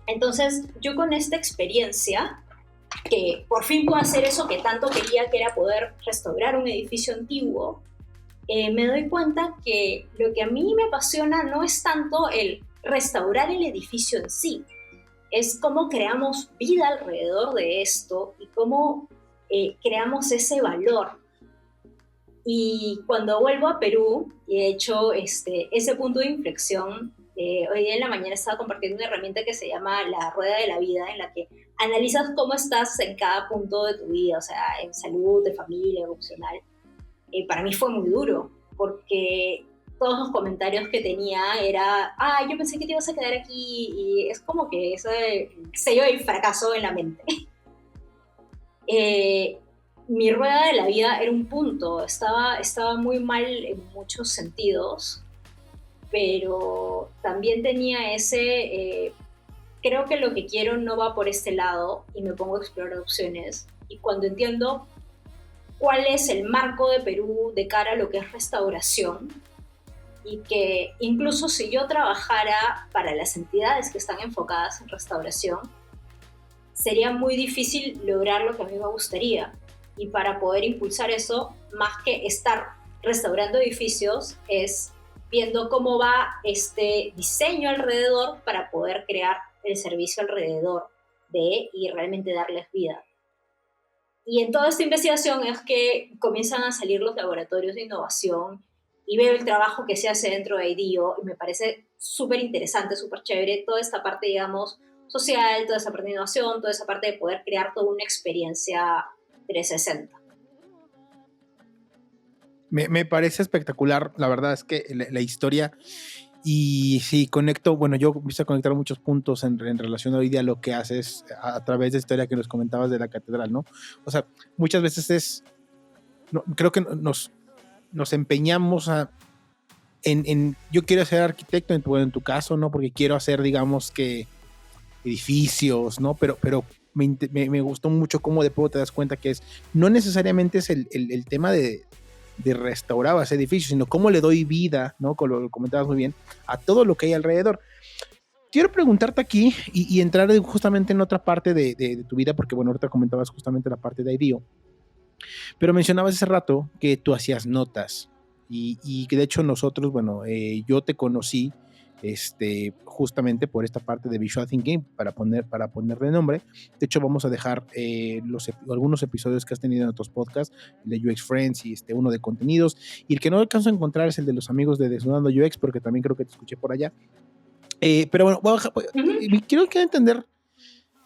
Entonces, yo con esta experiencia, que por fin puedo hacer eso que tanto quería, que era poder restaurar un edificio antiguo, me doy cuenta que lo que a mí me apasiona no es tanto el restaurar el edificio en sí, es cómo creamos vida alrededor de esto y cómo creamos ese valor. Y cuando vuelvo a Perú, y he hecho ese punto de inflexión, hoy día en la mañana estaba compartiendo una herramienta que se llama la rueda de la vida, en la que analizas cómo estás en cada punto de tu vida, o sea, en salud, de familia, emocional. Para mí fue muy duro, porque todos los comentarios que tenía era, yo pensé que te ibas a quedar aquí, y es como que ese sello del fracaso en la mente. Mi rueda de la vida era un punto, estaba muy mal en muchos sentidos, pero también tenía creo que lo que quiero no va por este lado, y me pongo a explorar opciones, y cuando entiendo cuál es el marco de Perú de cara a lo que es restauración, y que incluso si yo trabajara para las entidades que están enfocadas en restauración, sería muy difícil lograr lo que a mí me gustaría. Y para poder impulsar eso, más que estar restaurando edificios, es viendo cómo va este diseño alrededor para poder crear el servicio alrededor y realmente darles vida. Y en toda esta investigación es que comienzan a salir los laboratorios de innovación, y veo el trabajo que se hace dentro de IDEO, y me parece súper interesante, súper chévere, toda esta parte, digamos, social, toda esa parte de innovación, toda esa parte de poder crear toda una experiencia 360. Me parece espectacular, la verdad es que la historia, y sí, conecto, bueno, yo empiezo a conectar muchos puntos en relación hoy día a lo que haces a través de la historia que nos comentabas de la catedral, ¿no? O sea, muchas veces creo que nos empeñamos yo quiero ser arquitecto en tu caso, ¿no? Porque quiero hacer, digamos que edificios, ¿no? Pero me gustó mucho cómo de pronto te das cuenta que no necesariamente es el tema de restaurar ese edificio, sino cómo le doy vida, ¿no? Como lo comentabas muy bien, a todo lo que hay alrededor. Quiero preguntarte aquí y entrar justamente en otra parte de tu vida, porque bueno, ahorita comentabas justamente la parte de IDEO, pero mencionabas hace rato que tú hacías notas y que de hecho nosotros, bueno, yo te conocí justamente por esta parte de Visual Thinking para ponerle nombre. De hecho, vamos a dejar algunos episodios que has tenido en otros podcasts, el de UX Friends y uno de contenidos, y el que no alcanzo a encontrar es el de los amigos de Desnudando UX, porque también creo que te escuché por allá. Pero bueno, quiero entender.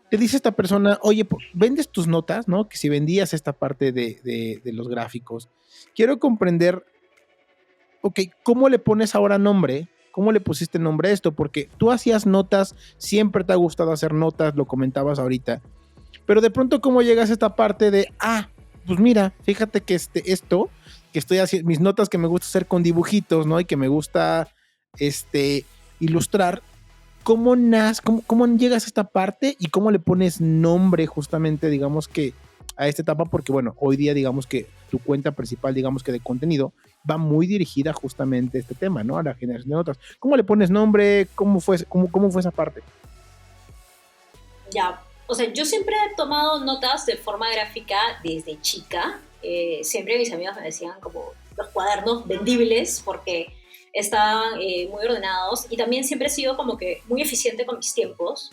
Te dice esta persona, oye, vendes tus notas, ¿no? Que si vendías esta parte de los gráficos. Quiero comprender, ok, ¿cómo le pones ahora nombre? ¿Cómo le pusiste nombre a esto? Porque tú hacías notas, siempre te ha gustado hacer notas, lo comentabas ahorita. Pero de pronto, ¿cómo llegas a esta parte de, pues mira, fíjate que esto, que estoy haciendo, mis notas que me gusta hacer con dibujitos, ¿no? Y que me gusta, ilustrar. ¿Cómo llegas a esta parte y cómo le pones nombre justamente, digamos que a esta etapa? Porque bueno, hoy día digamos que tu cuenta principal, digamos que de contenido, va muy dirigida justamente a este tema, ¿no? A la generación de notas. ¿Cómo le pones nombre? ¿Cómo fue esa parte? Ya, o sea, yo siempre he tomado notas de forma gráfica desde chica. Siempre mis amigos me decían como los cuadernos vendibles, porque estaban muy ordenados, y también siempre he sido como que muy eficiente con mis tiempos.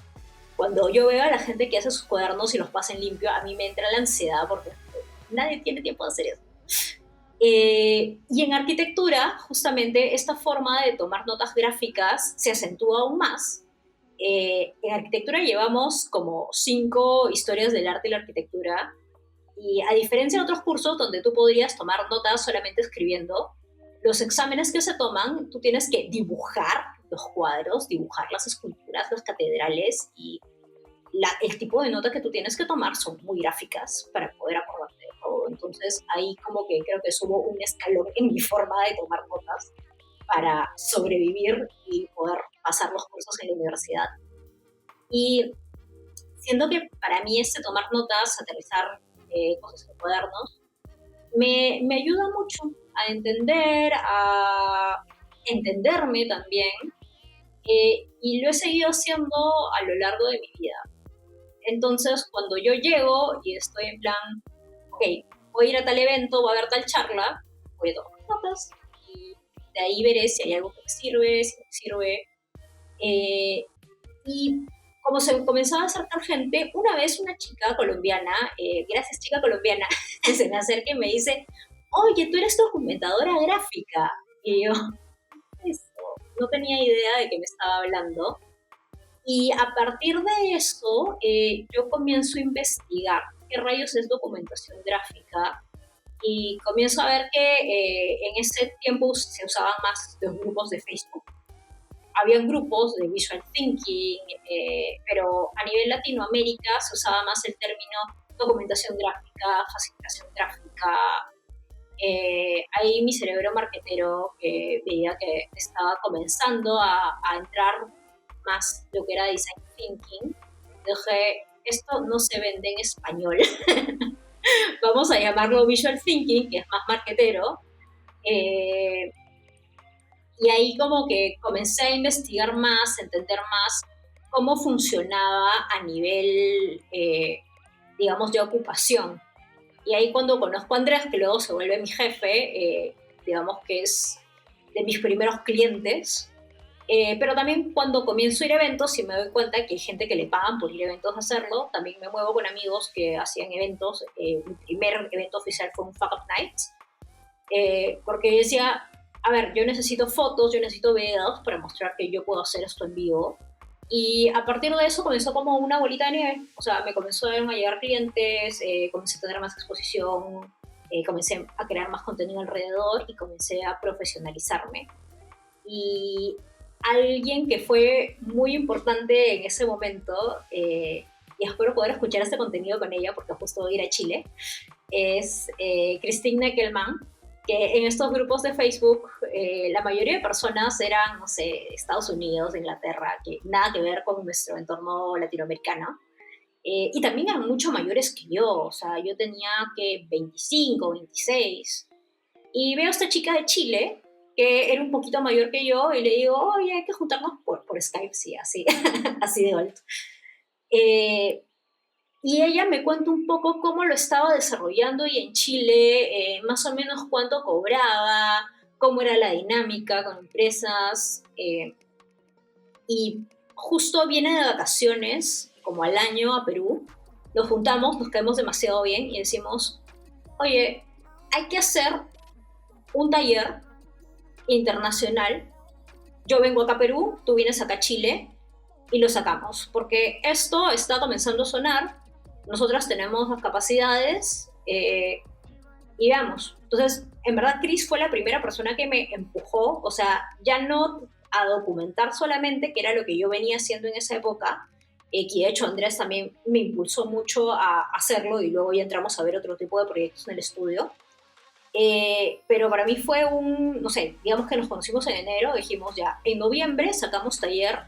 Cuando yo veo a la gente que hace sus cuadernos y los pasa en limpio, a mí me entra la ansiedad, porque nadie tiene tiempo de hacer eso. Y en arquitectura, justamente esta forma de tomar notas gráficas se acentúa aún más. En arquitectura llevamos como 5 historias del arte y la arquitectura, y a diferencia de otros cursos donde tú podrías tomar notas solamente escribiendo, los exámenes que se toman, tú tienes que dibujar los cuadros, dibujar las esculturas, las catedrales, y el tipo de nota que tú tienes que tomar son muy gráficas para poder acordarte de todo. Entonces ahí como que creo que subo un escalón en mi forma de tomar notas para sobrevivir y poder pasar los cursos en la universidad. Y siendo que para mí tomar notas, aterrizar cosas en cuadernos, me ayuda mucho a entender, a entenderme también, y lo he seguido haciendo a lo largo de mi vida. Entonces, cuando yo llego y estoy en plan, ok, voy a ir a tal evento, voy a ver tal charla, voy a tomar notas y de ahí veré si hay algo que me sirve, si no me sirve. Y como se comenzaba a acercar gente, una vez una chica colombiana, gracias chica colombiana, se me acerca y me dice, oye, tú eres documentadora gráfica. Y yo, eso, no tenía idea de qué me estaba hablando. Y a partir de eso, yo comienzo a investigar qué rayos es documentación gráfica y comienzo a ver que en ese tiempo se usaban más los grupos de Facebook. Habían grupos de visual thinking, pero a nivel Latinoamérica se usaba más el término documentación gráfica, facilitación gráfica. Ahí mi cerebro marketero veía que estaba comenzando a entrar más lo que era design thinking. Dije, esto no se vende en español. Vamos a llamarlo visual thinking, que es más marketero. Y ahí como que comencé a investigar más, a entender más cómo funcionaba a nivel, digamos, de ocupación. Y ahí cuando conozco a Andrés, que luego se vuelve mi jefe, digamos que es de mis primeros clientes, pero también cuando comienzo a ir a eventos y me doy cuenta que hay gente que le pagan por ir a eventos a hacerlo, también me muevo con amigos que hacían eventos. Mi primer evento oficial fue un Fuck Up Night, porque yo decía, a ver, yo necesito fotos, yo necesito videos para mostrar que yo puedo hacer esto en vivo. Y a partir de eso comenzó como una bolita de nieve. O sea, me comenzaron a llegar clientes, comencé a tener más exposición, comencé a crear más contenido alrededor y comencé a profesionalizarme. Y alguien que fue muy importante en ese momento, y espero poder escuchar este contenido con ella porque justo voy a ir a Chile, es Christine Neckelman, que en estos grupos de Facebook la mayoría de personas eran, no sé, Estados Unidos, Inglaterra, que nada que ver con nuestro entorno latinoamericano. Y también eran mucho mayores que yo, o sea, yo tenía que 25, 26. Y veo a esta chica de Chile, que era un poquito mayor que yo, y le digo, oye, hay que juntarnos por Skype, sí, así, así de alto. Y ella me cuenta un poco cómo lo estaba desarrollando y en Chile, más o menos cuánto cobraba, cómo era la dinámica con empresas. Y justo viene de vacaciones, como al año a Perú, nos juntamos, nos caemos demasiado bien y decimos, oye, hay que hacer un taller internacional. Yo vengo acá a Perú, tú vienes acá a Chile y lo sacamos, porque esto está comenzando a sonar, nosotras tenemos las capacidades y vamos. Entonces, en verdad, Chris fue la primera persona que me empujó, o sea, ya no a documentar solamente, que era lo que yo venía haciendo en esa época, que de hecho Andrés también me impulsó mucho a hacerlo y luego ya entramos a ver otro tipo de proyectos en el estudio. Pero para mí fue no sé, digamos que nos conocimos en enero, dijimos ya, en noviembre sacamos taller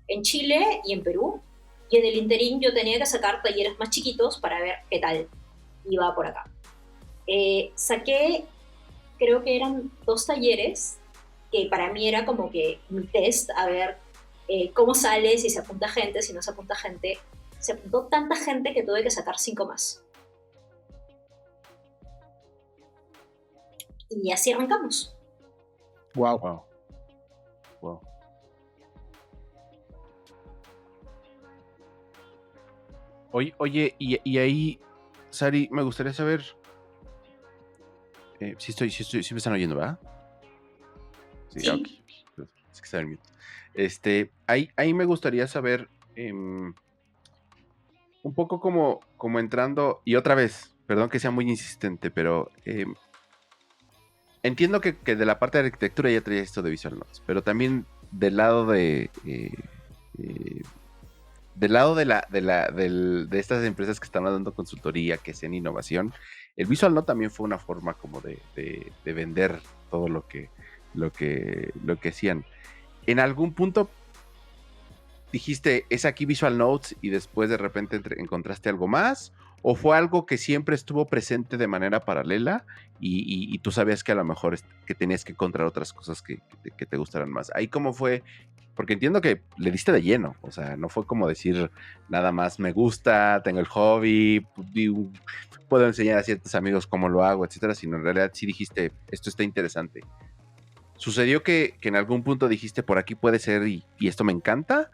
en Chile y en Perú, y en el interín yo tenía que sacar talleres más chiquitos para ver qué tal iba por acá. Saqué, creo que eran 2 talleres, que para mí era como que mi test, a ver cómo sale, si se apunta gente, si no se apunta gente. Se apuntó tanta gente que tuve que sacar 5 más. Y así arrancamos. Wow. Wow. Wow. Oye, y ahí, Sari, me gustaría saber. Sí me están oyendo, ¿verdad? Sí. Okay. Es que está en mute. Ahí me gustaría saber un poco como entrando, y otra vez, perdón que sea muy insistente, pero entiendo que de la parte de arquitectura ya traía esto de Visual Notes, pero también del lado de de estas empresas que están dando consultoría, que sean innovación, el Visual Note también fue una forma como de vender todo lo que hacían. En algún punto dijiste, es aquí Visual Notes y después de repente encontraste algo más? ¿O fue algo que siempre estuvo presente de manera paralela y tú sabías que a lo mejor que tenías que encontrar otras cosas que te gustaran más? Ahí cómo fue, porque entiendo que le diste de lleno, o sea, no fue como decir nada más me gusta, tengo el hobby, puedo enseñar a ciertos amigos cómo lo hago, etcétera, sino en realidad sí dijiste, esto está interesante. ¿Sucedió que en algún punto dijiste por aquí puede ser y esto me encanta?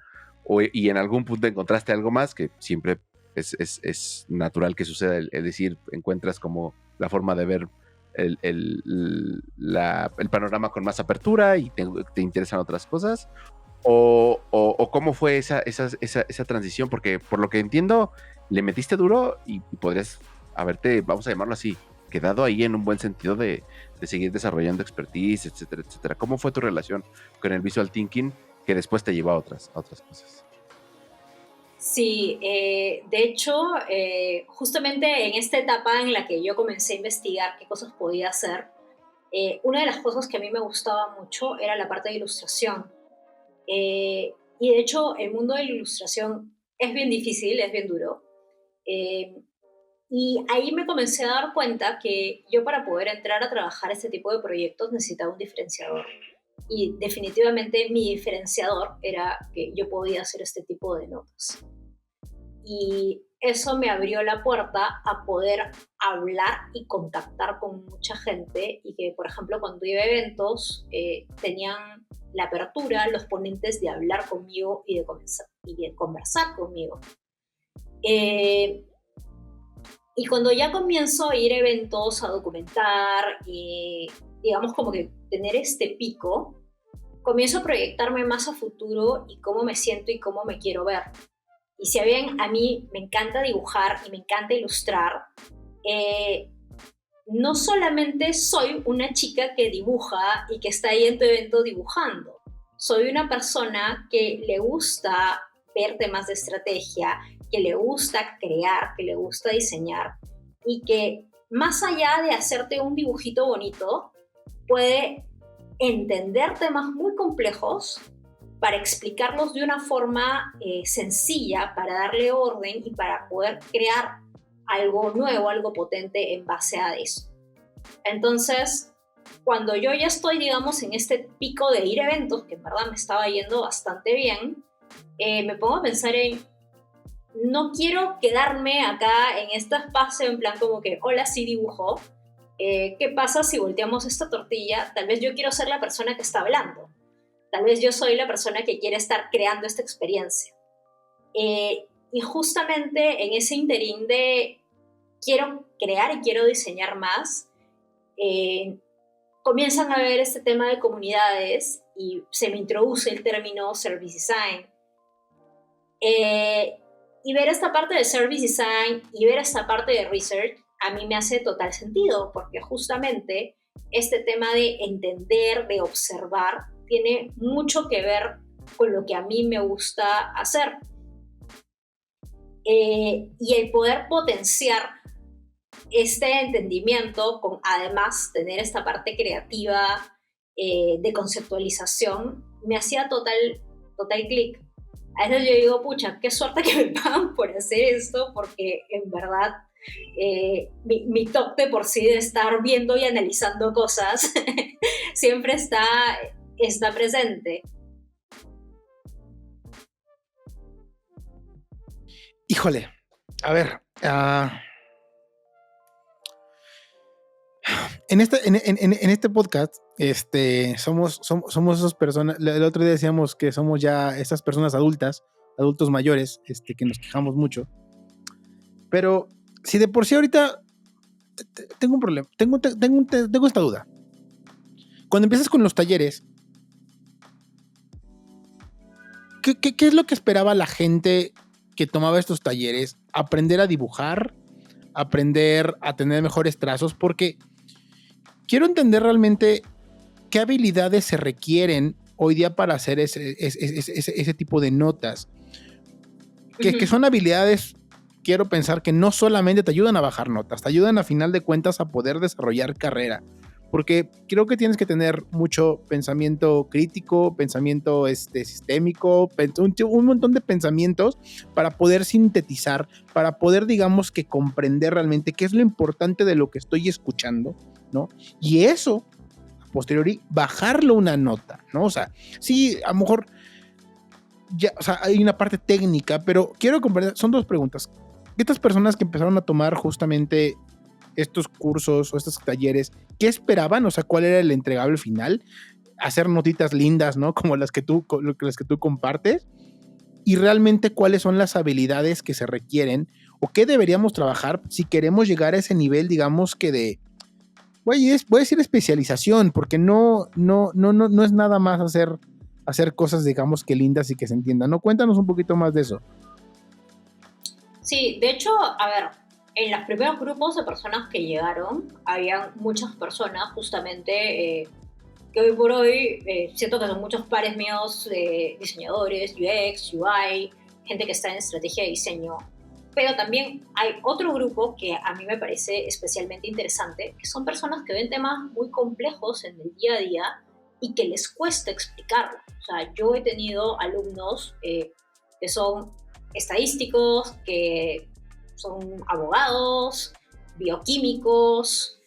Y en algún punto encontraste algo más que siempre es natural que suceda, el decir, encuentras como la forma de ver el panorama con más apertura y te interesan otras cosas? ¿O cómo fue esa transición? Porque por lo que entiendo, le metiste duro y podrías haberte, vamos a llamarlo así, quedado ahí en un buen sentido de seguir desarrollando expertise, etcétera, etcétera. ¿Cómo fue tu relación con el visual thinking que después te llevó a otras cosas? Sí, de hecho, justamente en esta etapa en la que yo comencé a investigar qué cosas podía hacer, una de las cosas que a mí me gustaba mucho era la parte de ilustración. Y de hecho, el mundo de la ilustración es bien difícil, es bien duro. Eh, y ahí me comencé a dar cuenta que yo para poder entrar a trabajar este tipo de proyectos necesitaba un diferenciador. Y definitivamente mi diferenciador era que yo podía hacer este tipo de notas. Y eso me abrió la puerta a poder hablar y contactar con mucha gente y que, por ejemplo, cuando iba a eventos, tenían la apertura los ponentes de hablar conmigo y de conversar conmigo. Y cuando ya comienzo a ir a eventos, a documentar y, digamos, como que tener este pico, comienzo a proyectarme más a futuro y cómo me siento y cómo me quiero ver. Y si bien a mí me encanta dibujar y me encanta ilustrar, no solamente soy una chica que dibuja y que está ahí en tu evento dibujando. Soy una persona que le gusta ver temas de estrategia, que le gusta crear, que le gusta diseñar y que más allá de hacerte un dibujito bonito, puede entender temas muy complejos para explicarlos de una forma sencilla, para darle orden y para poder crear algo nuevo, algo potente en base a eso. Entonces, cuando yo ya estoy, digamos, en este pico de ir a eventos, que en verdad me estaba yendo bastante bien, me pongo a pensar en, no quiero quedarme acá en este espacio en plan como que, hola, sí dibujo, ¿qué pasa si volteamos esta tortilla? Tal vez yo quiero ser la persona que está hablando. Tal vez yo soy la persona que quiere estar creando esta experiencia. Y justamente en ese interín de quiero crear y quiero diseñar más, comienzan a ver este tema de comunidades y se me introduce el término service design. Y ver esta parte de service design y ver esta parte de research a mí me hace total sentido, porque justamente este tema de entender, de observar, tiene mucho que ver con lo que a mí me gusta hacer. Y el poder potenciar este entendimiento con además tener esta parte creativa de conceptualización me hacía total clic. A veces yo digo, pucha, qué suerte que me pagan por hacer esto, porque en verdad mi top de por sí de estar viendo y analizando cosas siempre está presente. Híjole, a ver, en este podcast, somos esas personas. El otro día decíamos que somos ya estas personas adultos mayores, que nos quejamos mucho. Pero si de por sí ahorita tengo un problema, tengo esta duda. Cuando empiezas con los talleres, ¿qué es lo que esperaba la gente que tomaba estos talleres? ¿Aprender a dibujar? ¿Aprender a tener mejores trazos? Porque quiero entender realmente qué habilidades se requieren hoy día para hacer ese tipo de notas. Que son habilidades, quiero pensar que no solamente te ayudan a bajar notas, te ayudan a final de cuentas a poder desarrollar carrera. porque creo que tienes que tener mucho pensamiento crítico, pensamiento sistémico, un montón de pensamientos para poder sintetizar, para poder, digamos, que comprender realmente qué es lo importante de lo que estoy escuchando, ¿no? Y eso, a posteriori, bajarlo una nota, ¿no? O sea, sí, a lo mejor ya, o sea, hay una parte técnica, pero quiero comprender, son dos preguntas. Estas personas que empezaron a tomar justamente estos cursos o estos talleres, ¿qué esperaban? O sea, ¿cuál era el entregable final? Hacer notitas lindas, ¿no? Como las que tú compartes. Y realmente, ¿cuáles son las habilidades que se requieren o qué deberíamos trabajar si queremos llegar a ese nivel, digamos que de, voy a decir especialización, porque no es nada más hacer cosas, digamos que lindas y que se entiendan, ¿no? Cuéntanos un poquito más de eso. Sí, de hecho, a ver, en los primeros grupos de personas que llegaron, habían muchas personas justamente que hoy por hoy siento que son muchos pares míos, diseñadores, UX, UI, gente que está en estrategia de diseño. Pero también hay otro grupo que a mí me parece especialmente interesante, que son personas que ven temas muy complejos en el día a día y que les cuesta explicarlo. O sea, yo he tenido alumnos que son estadísticos, que son abogados, bioquímicos,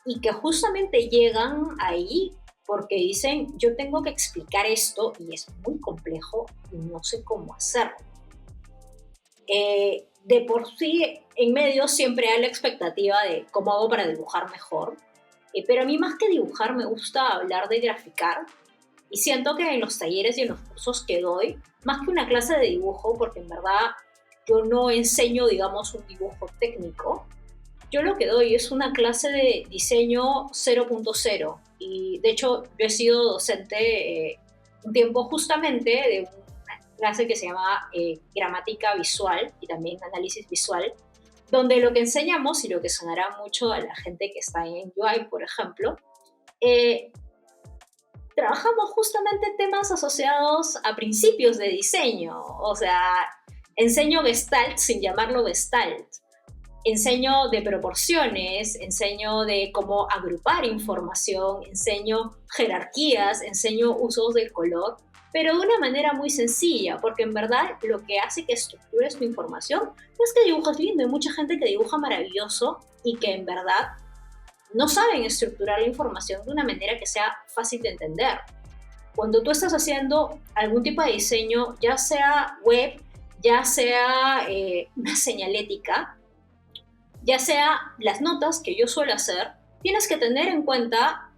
y que justamente llegan ahí porque dicen, yo tengo que explicar esto y es muy complejo y no sé cómo hacerlo. De por sí, en medio siempre hay la expectativa de cómo hago para dibujar mejor, pero a mí más que dibujar me gusta hablar de graficar y siento que en los talleres y en los cursos que doy, más que una clase de dibujo, porque en verdad yo no enseño, digamos, un dibujo técnico, yo lo que doy es una clase de diseño 0.0 y de hecho yo he sido docente un tiempo justamente de una clase que se llama gramática visual y también análisis visual, donde lo que enseñamos y lo que sonará mucho a la gente que está en UI, por ejemplo, trabajamos justamente temas asociados a principios de diseño, o sea, enseño Gestalt sin llamarlo Gestalt. Enseño de proporciones, enseño de cómo agrupar información, enseño jerarquías, enseño usos del color, pero de una manera muy sencilla, porque en verdad lo que hace que estructures tu información no es que dibujas lindo, hay mucha gente que dibuja maravilloso y que en verdad no saben estructurar la información de una manera que sea fácil de entender. Cuando tú estás haciendo algún tipo de diseño, ya sea web, ya sea una señalética, ya sea las notas que yo suelo hacer, tienes que tener en cuenta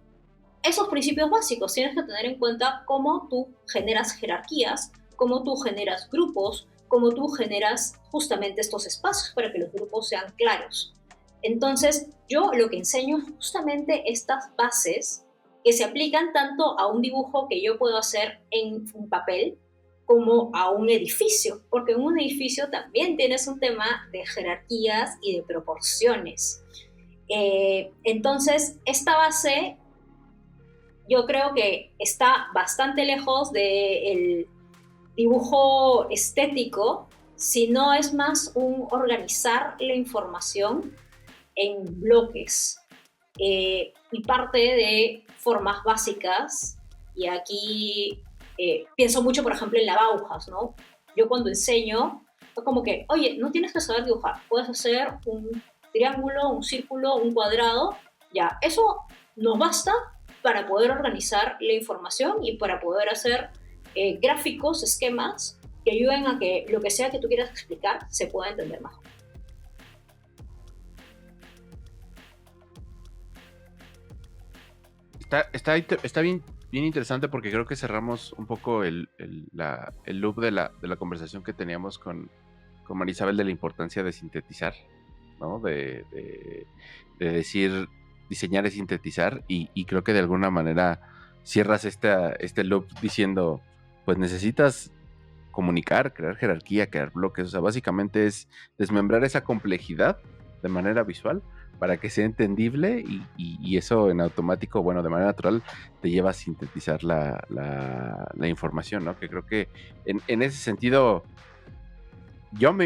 esos principios básicos, tienes que tener en cuenta cómo tú generas jerarquías, cómo tú generas grupos, cómo tú generas justamente estos espacios para que los grupos sean claros. Entonces, yo lo que enseño es justamente estas bases que se aplican tanto a un dibujo que yo puedo hacer en un papel, como a un edificio, porque en un edificio también tienes un tema de jerarquías y de proporciones. Entonces, esta base yo creo que está bastante lejos del dibujo estético, sino es más un organizar la información en bloques y parte de formas básicas. Y aquí pienso mucho, por ejemplo, en la Bauhaus, ¿no? Yo cuando enseño, es como que, oye, no tienes que saber dibujar, puedes hacer un triángulo, un círculo, un cuadrado, ya, eso nos basta para poder organizar la información y para poder hacer gráficos, esquemas que ayuden a que lo que sea que tú quieras explicar se pueda entender mejor. Está bien interesante porque creo que cerramos un poco el loop de la conversación que teníamos con Marisabel de la importancia de sintetizar, ¿no? De decir, diseñar es sintetizar y creo que de alguna manera cierras este loop diciendo, pues necesitas comunicar, crear jerarquía, crear bloques, o sea, básicamente es desmembrar esa complejidad de manera visual para que sea entendible y eso en automático, bueno, de manera natural te lleva a sintetizar la información, ¿no? Que creo que en ese sentido yo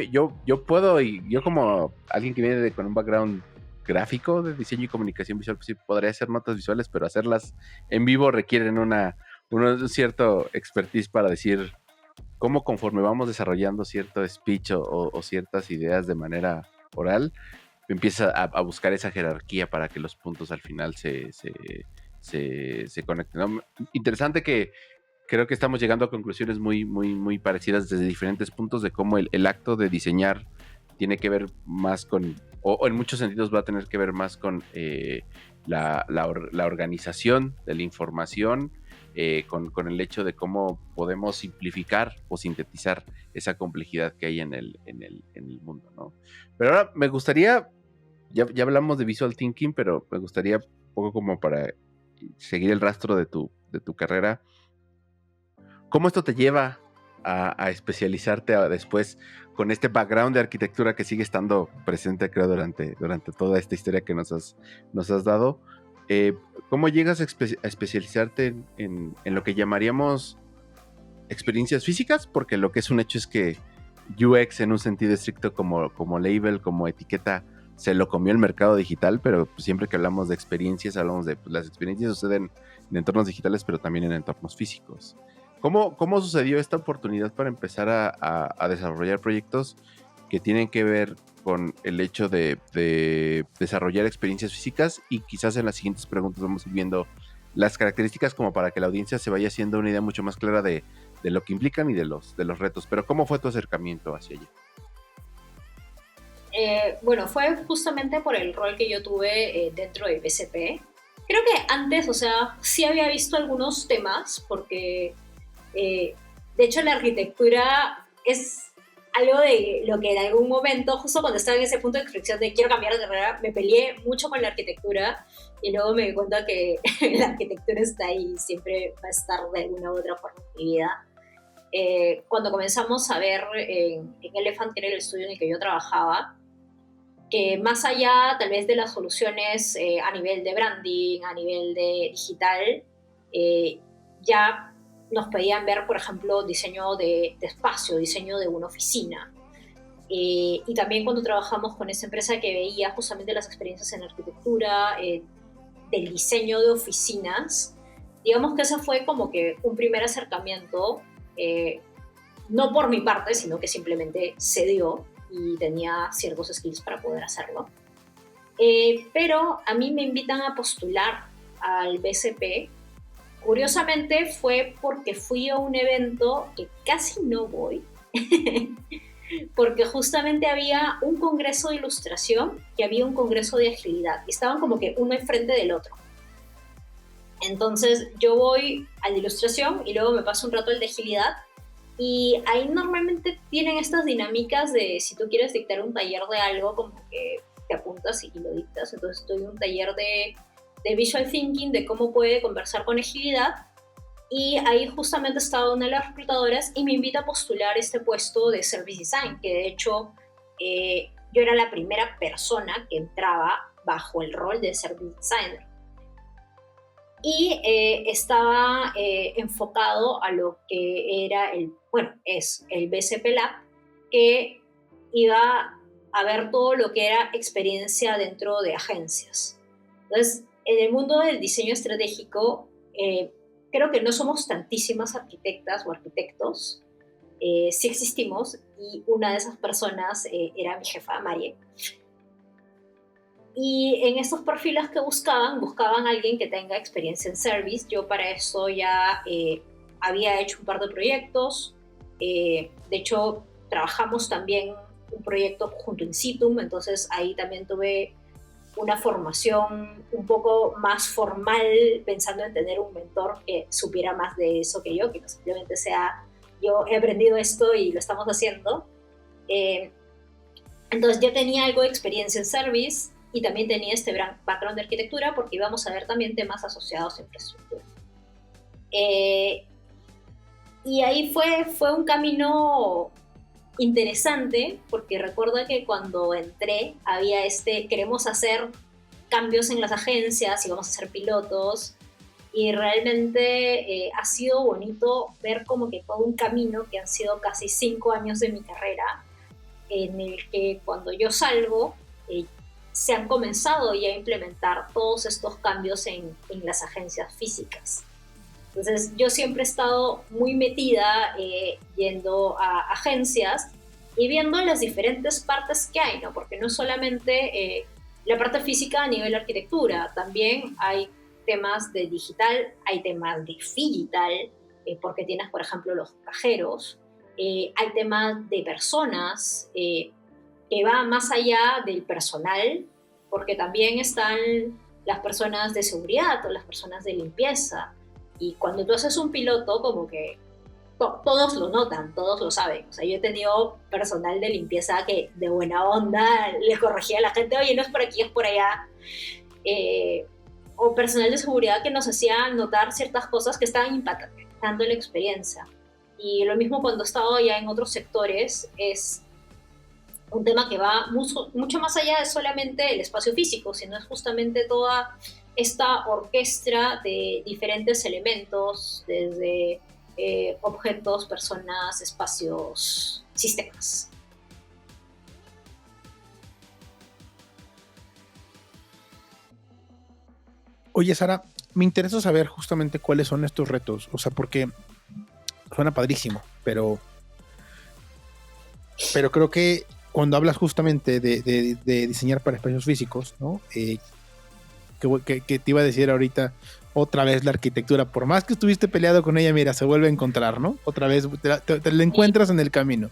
puedo, y yo como alguien que viene con un background gráfico de diseño y comunicación visual, pues sí podría hacer notas visuales, pero hacerlas en vivo requieren un cierto expertise para decir cómo conforme vamos desarrollando cierto speech o ciertas ideas de manera oral, empieza a buscar esa jerarquía para que los puntos al final se conecten, ¿no? Interesante que creo que estamos llegando a conclusiones muy parecidas desde diferentes puntos de cómo el acto de diseñar tiene que ver más con, o en muchos sentidos va a tener que ver más con la organización de la información, con el hecho de cómo podemos simplificar o sintetizar esa complejidad que hay en el mundo, ¿no? Pero ahora me gustaría, ya hablamos de Visual Thinking, pero me gustaría un poco como para seguir el rastro de tu carrera. ¿Cómo esto te lleva a especializarte después con este background de arquitectura que sigue estando presente, creo, durante toda esta historia que nos has dado? ¿Cómo llegas a especializarte en lo que llamaríamos experiencias físicas? Porque lo que es un hecho es que UX en un sentido estricto como label, como etiqueta, se lo comió el mercado digital, pero pues siempre que hablamos de experiencias, hablamos de las experiencias suceden en entornos digitales, pero también en entornos físicos. ¿Cómo sucedió esta oportunidad para empezar a desarrollar proyectos que tienen que ver con el hecho de desarrollar experiencias físicas? Y quizás en las siguientes preguntas vamos a ir viendo las características como para que la audiencia se vaya haciendo una idea mucho más clara de lo que implican y de los retos. Pero ¿cómo fue tu acercamiento hacia allá? Bueno, fue justamente por el rol que yo tuve dentro de BCP. Creo que antes, o sea, sí había visto algunos temas, porque de hecho la arquitectura es algo de lo que en algún momento, justo cuando estaba en ese punto de inflexión de quiero cambiar de carrera, me peleé mucho con la arquitectura y luego me di cuenta que la arquitectura está ahí y siempre va a estar de alguna u otra forma en mi vida. Cuando comenzamos a ver en Elephant, que era el estudio en el que yo trabajaba, que más allá tal vez de las soluciones a nivel de branding, a nivel de digital, ya nos pedían ver, por ejemplo, diseño de espacio, diseño de una oficina. Y también cuando trabajamos con esa empresa que veía justamente las experiencias en arquitectura, del diseño de oficinas, digamos que ese fue como que un primer acercamiento, no por mi parte, sino que simplemente se dio y tenía ciertos skills para poder hacerlo. Pero a mí me invitan a postular al BCP. Curiosamente fue porque fui a un evento que casi no voy, porque justamente había un congreso de ilustración y había un congreso de agilidad, y estaban como que uno enfrente del otro. Entonces yo voy al de ilustración y luego me paso un rato al de agilidad, y ahí normalmente tienen estas dinámicas de si tú quieres dictar un taller de algo, como que te apuntas y lo dictas. Entonces estoy en un taller de Visual Thinking, de cómo puede conversar con agilidad, y ahí justamente estaba una de las reclutadoras y me invita a postular este puesto de Service Design, que de hecho yo era la primera persona que entraba bajo el rol de Service Designer. Y estaba enfocado a lo que era es el BCP Lab, que iba a ver todo lo que era experiencia dentro de agencias. Entonces, en el mundo del diseño estratégico, creo que no somos tantísimas arquitectas o arquitectos, sí existimos, y una de esas personas era mi jefa, Marie. Y en estos perfiles que buscaban a alguien que tenga experiencia en service. Yo para eso ya había hecho un par de proyectos. De hecho, trabajamos también un proyecto junto in situ, entonces ahí también tuve una formación un poco más formal, pensando en tener un mentor que supiera más de eso que yo, que no simplemente sea yo he aprendido esto y lo estamos haciendo. Entonces ya tenía algo de experiencia en service y también tenía este background de arquitectura, porque íbamos a ver también temas asociados a infraestructura. Y ahí fue un camino interesante, porque recuerdo que cuando entré había queremos hacer cambios en las agencias y vamos a hacer pilotos, y realmente ha sido bonito ver como que todo un camino que han sido casi 5 años de mi carrera, en el que cuando yo salgo se han comenzado ya a implementar todos estos cambios en las agencias físicas. Entonces yo siempre he estado muy metida yendo a agencias y viendo las diferentes partes que hay, ¿no? Porque no solamente la parte física a nivel de arquitectura, también hay temas de digital, hay temas de digital, porque tienes, por ejemplo, los cajeros, hay temas de personas, que va más allá del personal, porque también están las personas de seguridad o las personas de limpieza. Y cuando tú haces un piloto, como que todos lo notan, todos lo saben. O sea, yo he tenido personal de limpieza que de buena onda le corregía a la gente, oye, no es por aquí, es por allá. O personal de seguridad que nos hacía notar ciertas cosas que estaban impactando la experiencia. Y lo mismo cuando he estado ya en otros sectores, es un tema que va mucho más allá de solamente el espacio físico, sino es justamente toda esta orquesta de diferentes elementos, desde objetos, personas, espacios, sistemas. Oye, Sara, me interesa saber justamente cuáles son estos retos, o sea, porque suena padrísimo, pero creo que cuando hablas justamente de diseñar para espacios físicos, ¿no? Que te iba a decir ahorita, otra vez la arquitectura, por más que estuviste peleado con ella, mira, se vuelve a encontrar, ¿no? Otra vez te la encuentras en el camino.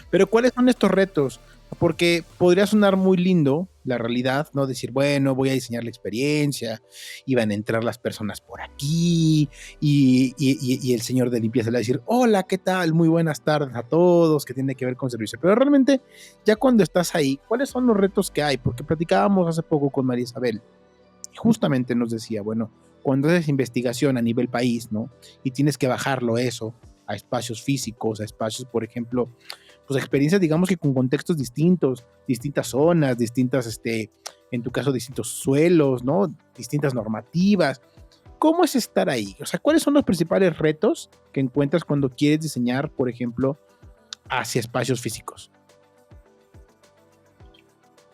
Pero ¿cuáles son estos retos? Porque podría sonar muy lindo la realidad, ¿no? Decir, bueno, voy a diseñar la experiencia, y van a entrar las personas por aquí, y el señor de limpieza le va a decir, hola, ¿qué tal? Muy buenas tardes a todos, que tiene que ver con servicio. Pero realmente, ya cuando estás ahí, ¿cuáles son los retos que hay? Porque platicábamos hace poco con María Isabel, y justamente nos decía, bueno, cuando haces investigación a nivel país, ¿no? Y tienes que bajarlo eso a espacios físicos, a espacios, por ejemplo, pues experiencias, digamos que con contextos distintos, distintas zonas, distintas, en tu caso, distintos suelos, ¿no? Distintas normativas. ¿Cómo es estar ahí? O sea, ¿cuáles son los principales retos que encuentras cuando quieres diseñar, por ejemplo, hacia espacios físicos?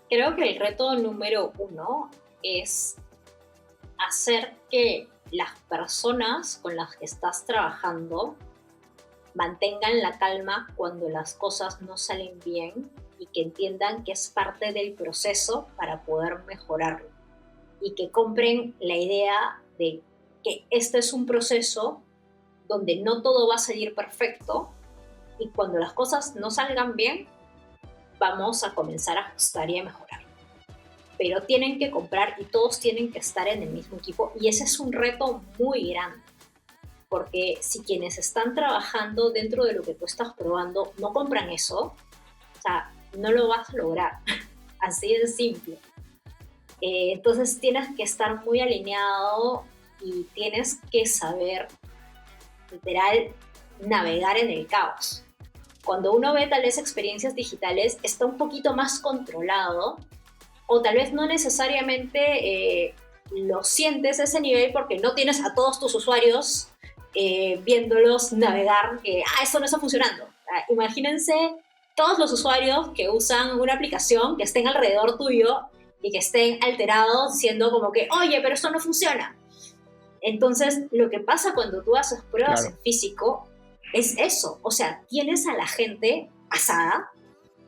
Creo que el reto número 1 es hacer que las personas con las que estás trabajando mantengan la calma cuando las cosas no salen bien y que entiendan que es parte del proceso para poder mejorarlo y que compren la idea de que este es un proceso donde no todo va a salir perfecto y cuando las cosas no salgan bien vamos a comenzar a ajustar y a mejorar, pero tienen que comprar y todos tienen que estar en el mismo equipo y ese es un reto muy grande. Porque si quienes están trabajando dentro de lo que tú estás probando no compran eso, o sea, no lo vas a lograr. Así de simple. Entonces tienes que estar muy alineado y tienes que saber, literal, navegar en el caos. Cuando uno ve tal vez experiencias digitales, está un poquito más controlado, o tal vez no necesariamente lo sientes a ese nivel porque no tienes a todos tus usuarios viéndolos navegar, eso no está funcionando. Imagínense todos los usuarios que usan una aplicación que estén alrededor tuyo y que estén alterados diciendo como que, oye, pero esto no funciona. Entonces, lo que pasa cuando tú haces pruebas en físico es eso. O sea, tienes a la gente asada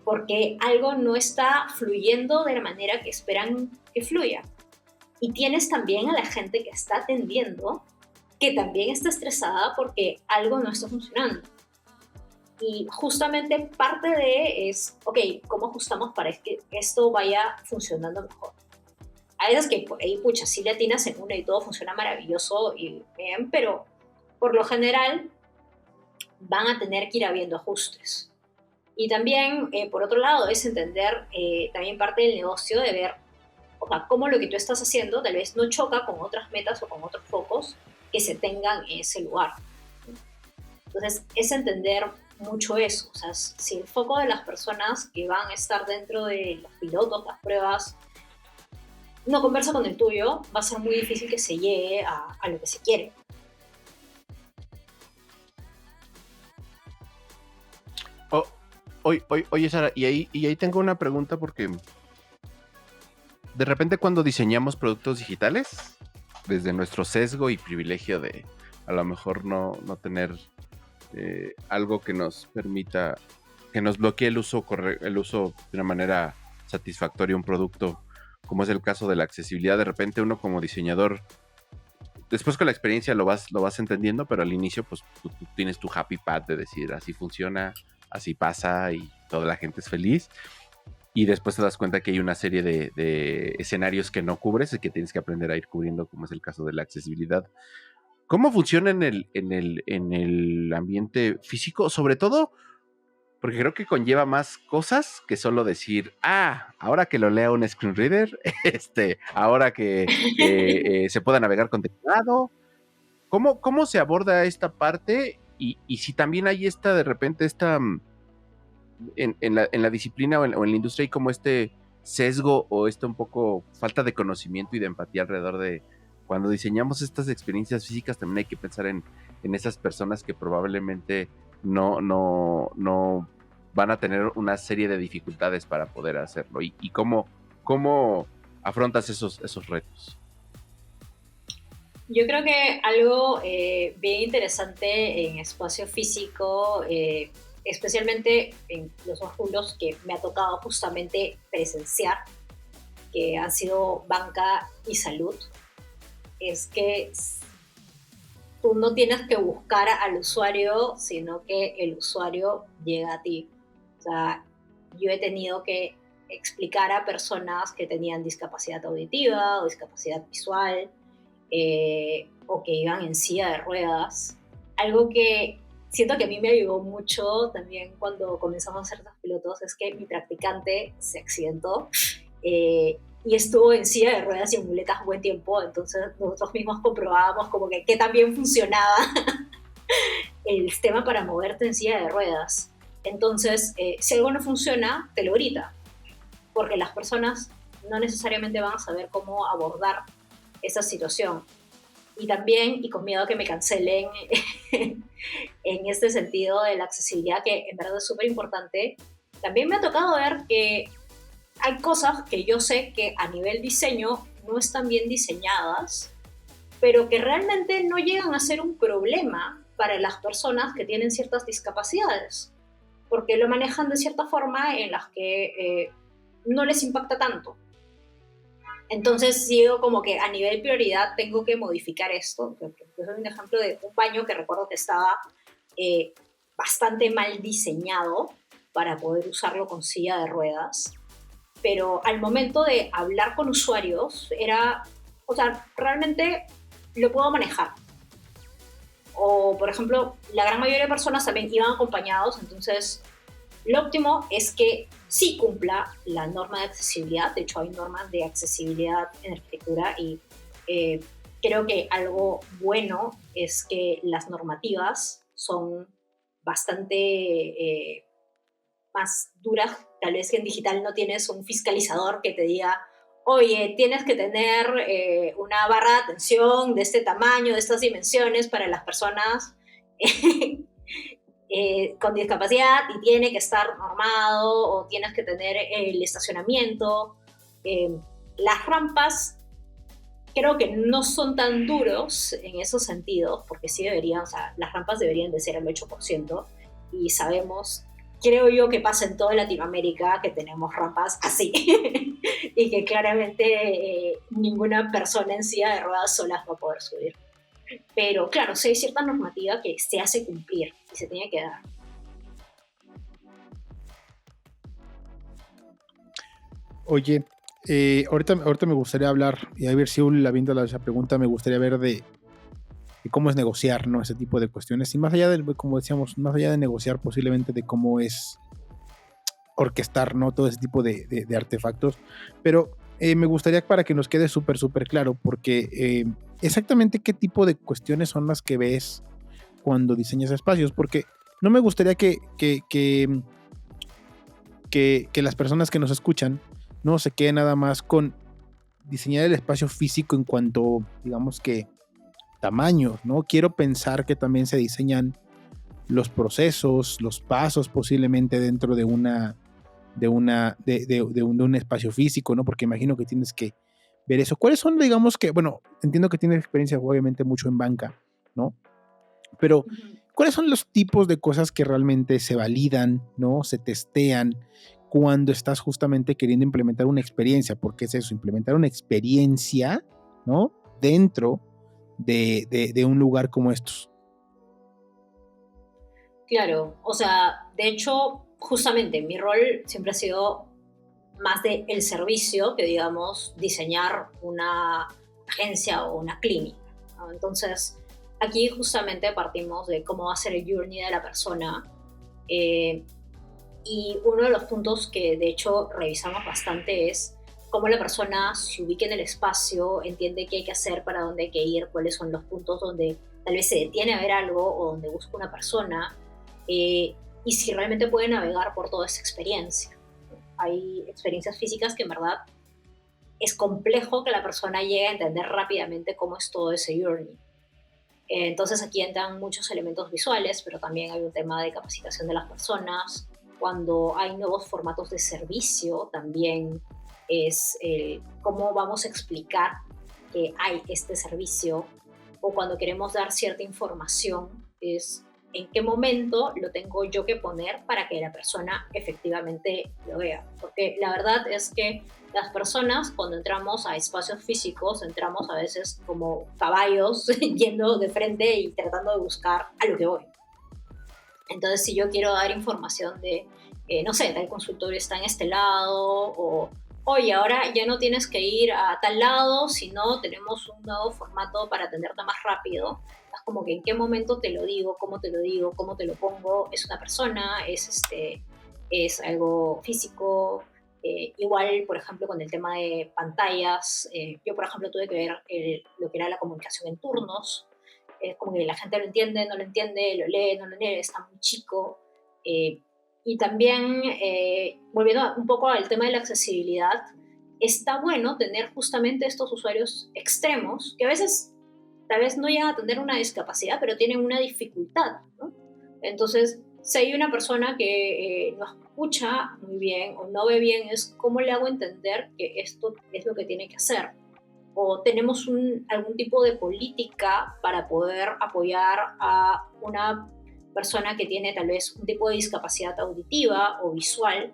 porque algo no está fluyendo de la manera que esperan que fluya. Y tienes también a la gente que está atendiendo que también está estresada porque algo no está funcionando. Y justamente parte de es, ok, ¿cómo ajustamos para que esto vaya funcionando mejor? Hay veces que por ahí, pucha, sí le atinas en una y todo funciona maravilloso y bien, pero por lo general van a tener que ir habiendo ajustes. Y también, por otro lado, es entender también parte del negocio de ver cómo lo que tú estás haciendo tal vez no choca con otras metas o con otros focos que se tengan en ese lugar. Entonces, es entender mucho eso. O sea, si el foco de las personas que van a estar dentro de los pilotos, las pruebas, no conversa con el tuyo, va a ser muy difícil que se llegue a lo que se quiere. Oye, Sara, y ahí tengo una pregunta porque de repente cuando diseñamos productos digitales, desde nuestro sesgo y privilegio de a lo mejor no tener algo que nos permita, que nos bloquee el uso de una manera satisfactoria un producto, como es el caso de la accesibilidad. De repente uno como diseñador, después con la experiencia lo vas entendiendo, pero al inicio pues tú tienes tu happy path de decir así funciona, así pasa y toda la gente es feliz. Y después te das cuenta que hay una serie de escenarios que no cubres y que tienes que aprender a ir cubriendo, como es el caso de la accesibilidad. ¿Cómo funciona en el ambiente físico? Sobre todo, porque creo que conlleva más cosas que solo decir, ahora que lo lea un screen reader, ahora que se pueda navegar con teclado. ¿Cómo se aborda esta parte? Y si también hay de repente en la disciplina o en la industria hay como este sesgo o un poco falta de conocimiento y de empatía alrededor de cuando diseñamos estas experiencias físicas. También hay que pensar en esas personas que probablemente no van a tener una serie de dificultades para poder hacerlo. ¿Y cómo afrontas esos retos? Yo creo que algo bien interesante en espacio físico, especialmente en los dos rubros que me ha tocado justamente presenciar, que han sido banca y salud, es que tú no tienes que buscar al usuario, sino que el usuario llega a ti. O sea, yo he tenido que explicar a personas que tenían discapacidad auditiva o discapacidad visual, o que iban en silla de ruedas, algo que siento que a mí me ayudó mucho también cuando comenzamos a hacer los pilotos, es que mi practicante se accidentó y estuvo en silla de ruedas y en muletas buen tiempo. Entonces nosotros mismos comprobábamos como que también funcionaba el sistema para moverte en silla de ruedas. Entonces, si algo no funciona, te lo grita, porque las personas no necesariamente van a saber cómo abordar esa situación. Y también, y con miedo a que me cancelen en este sentido de la accesibilidad, que en verdad es súper importante, también me ha tocado ver que hay cosas que yo sé que a nivel diseño no están bien diseñadas, pero que realmente no llegan a ser un problema para las personas que tienen ciertas discapacidades, porque lo manejan de cierta forma en las que no les impacta tanto. Entonces sigo como que a nivel prioridad tengo que modificar esto. Es un ejemplo de un baño que recuerdo que estaba bastante mal diseñado para poder usarlo con silla de ruedas, pero al momento de hablar con usuarios realmente lo puedo manejar. O, por ejemplo, la gran mayoría de personas también iban acompañados, entonces lo óptimo es que sí cumpla la norma de accesibilidad. De hecho, hay normas de accesibilidad en arquitectura y creo que algo bueno es que las normativas son bastante más duras. Tal vez que en digital no tienes un fiscalizador que te diga, oye, tienes que tener una barra de atención de este tamaño, de estas dimensiones para las personas con discapacidad, y tiene que estar normado, o tienes que tener el estacionamiento. Las rampas creo que no son tan duros en esos sentidos, porque sí deberían, o sea, las rampas deberían de ser el 8%, y sabemos, creo yo, que pasa en toda Latinoamérica que tenemos rampas así y que claramente ninguna persona en silla de ruedas sola va a poder subir. Pero claro, sí hay cierta normativa que se hace cumplir y se tiene que dar. Oye, ahorita me gustaría hablar, y a ver si viendo esa pregunta, me gustaría ver de cómo es negociar, ¿no? Ese tipo de cuestiones. Y más allá de, como decíamos, más allá de negociar, posiblemente de cómo es orquestar, ¿no? Todo ese tipo de artefactos. Pero me gustaría para que nos quede súper claro, porque exactamente qué tipo de cuestiones son las que ves cuando diseñas espacios, porque no me gustaría que las personas que nos escuchan no se queden nada más con diseñar el espacio físico en cuanto, digamos que, tamaños, ¿no? Quiero pensar que también se diseñan los procesos, los pasos posiblemente dentro de un espacio físico, ¿no? Porque imagino que tienes que ver eso. ¿Cuáles son, digamos que, bueno, entiendo que tienes experiencia obviamente mucho en banca, ¿no? Pero, ¿cuáles son los tipos de cosas que realmente se validan, ¿no? Se testean cuando estás justamente queriendo implementar una experiencia? Porque es eso, implementar una experiencia, ¿no? Dentro de un lugar como estos. Claro, o sea, de hecho, justamente mi rol siempre ha sido más de el servicio que, digamos, diseñar una agencia o una clínica, ¿no? Entonces, aquí justamente partimos de cómo va a ser el journey de la persona. eh, y uno de los puntos que de hecho revisamos bastante es cómo la persona se ubica en el espacio, entiende qué hay que hacer, para dónde hay que ir, cuáles son los puntos donde tal vez se detiene a ver algo o donde busca una persona, y si realmente puede navegar por toda esa experiencia. Hay experiencias físicas que en verdad es complejo que la persona llegue a entender rápidamente cómo es todo ese journey. Entonces aquí entran muchos elementos visuales, pero también hay un tema de capacitación de las personas. Cuando hay nuevos formatos de servicio, también es cómo vamos a explicar que hay este servicio, o cuando queremos dar cierta información, es en qué momento lo tengo yo que poner para que la persona efectivamente lo vea. Porque la verdad es que las personas, cuando entramos a espacios físicos, entramos a veces como caballos yendo de frente y tratando de buscar a lo que voy. Entonces, si yo quiero dar información de, no sé, tal consultorio está en este lado, o oye, ahora ya no tienes que ir a tal lado, sino tenemos un nuevo formato para atenderte más rápido. Es como que en qué momento te lo digo, cómo te lo digo, cómo te lo pongo. Es una persona, es algo físico. Igual, por ejemplo, con el tema de pantallas, yo, por ejemplo, tuve que ver lo que era la comunicación en turnos. Es como que la gente lo entiende, no lo entiende, lo lee, no lo lee, está muy chico. Y también, volviendo un poco al tema de la accesibilidad, está bueno tener justamente estos usuarios extremos, que a veces tal vez no llegan a tener una discapacidad, pero tienen una dificultad, ¿no? Entonces, si hay una persona que no escucha muy bien o no ve bien, es cómo le hago entender que esto es lo que tiene que hacer. O tenemos algún tipo de política para poder apoyar a una persona que tiene tal vez un tipo de discapacidad auditiva o visual.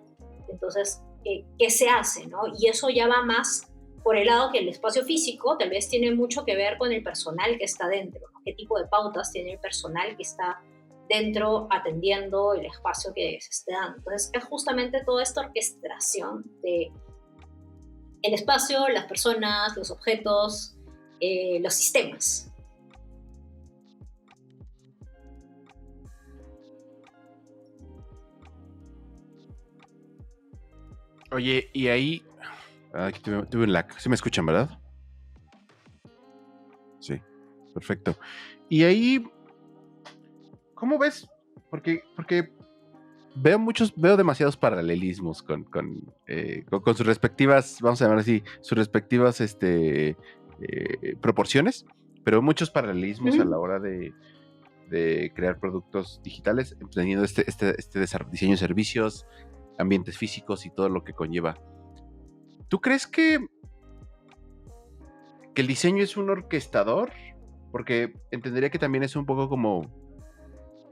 Entonces, ¿qué se hace, no? Y eso ya va más por el lado que el espacio físico tal vez tiene mucho que ver con el personal que está dentro, ¿no? ¿Qué tipo de pautas tiene el personal que está dentro atendiendo el espacio que se esté dando? Entonces, es justamente toda esta orquestación de el espacio, las personas, los objetos, los sistemas. Oye, y ahí... Aquí tuve un lag. ¿Sí me escuchan, verdad? Sí, perfecto. Y ahí, ¿cómo ves? Porque veo demasiados paralelismos con sus respectivas, vamos a llamar así, sus respectivas proporciones, pero muchos paralelismos a la hora de crear productos digitales, teniendo diseño de servicios, ambientes físicos y todo lo que conlleva. ¿Tú crees que el diseño es un orquestador? Porque entendería que también es un poco como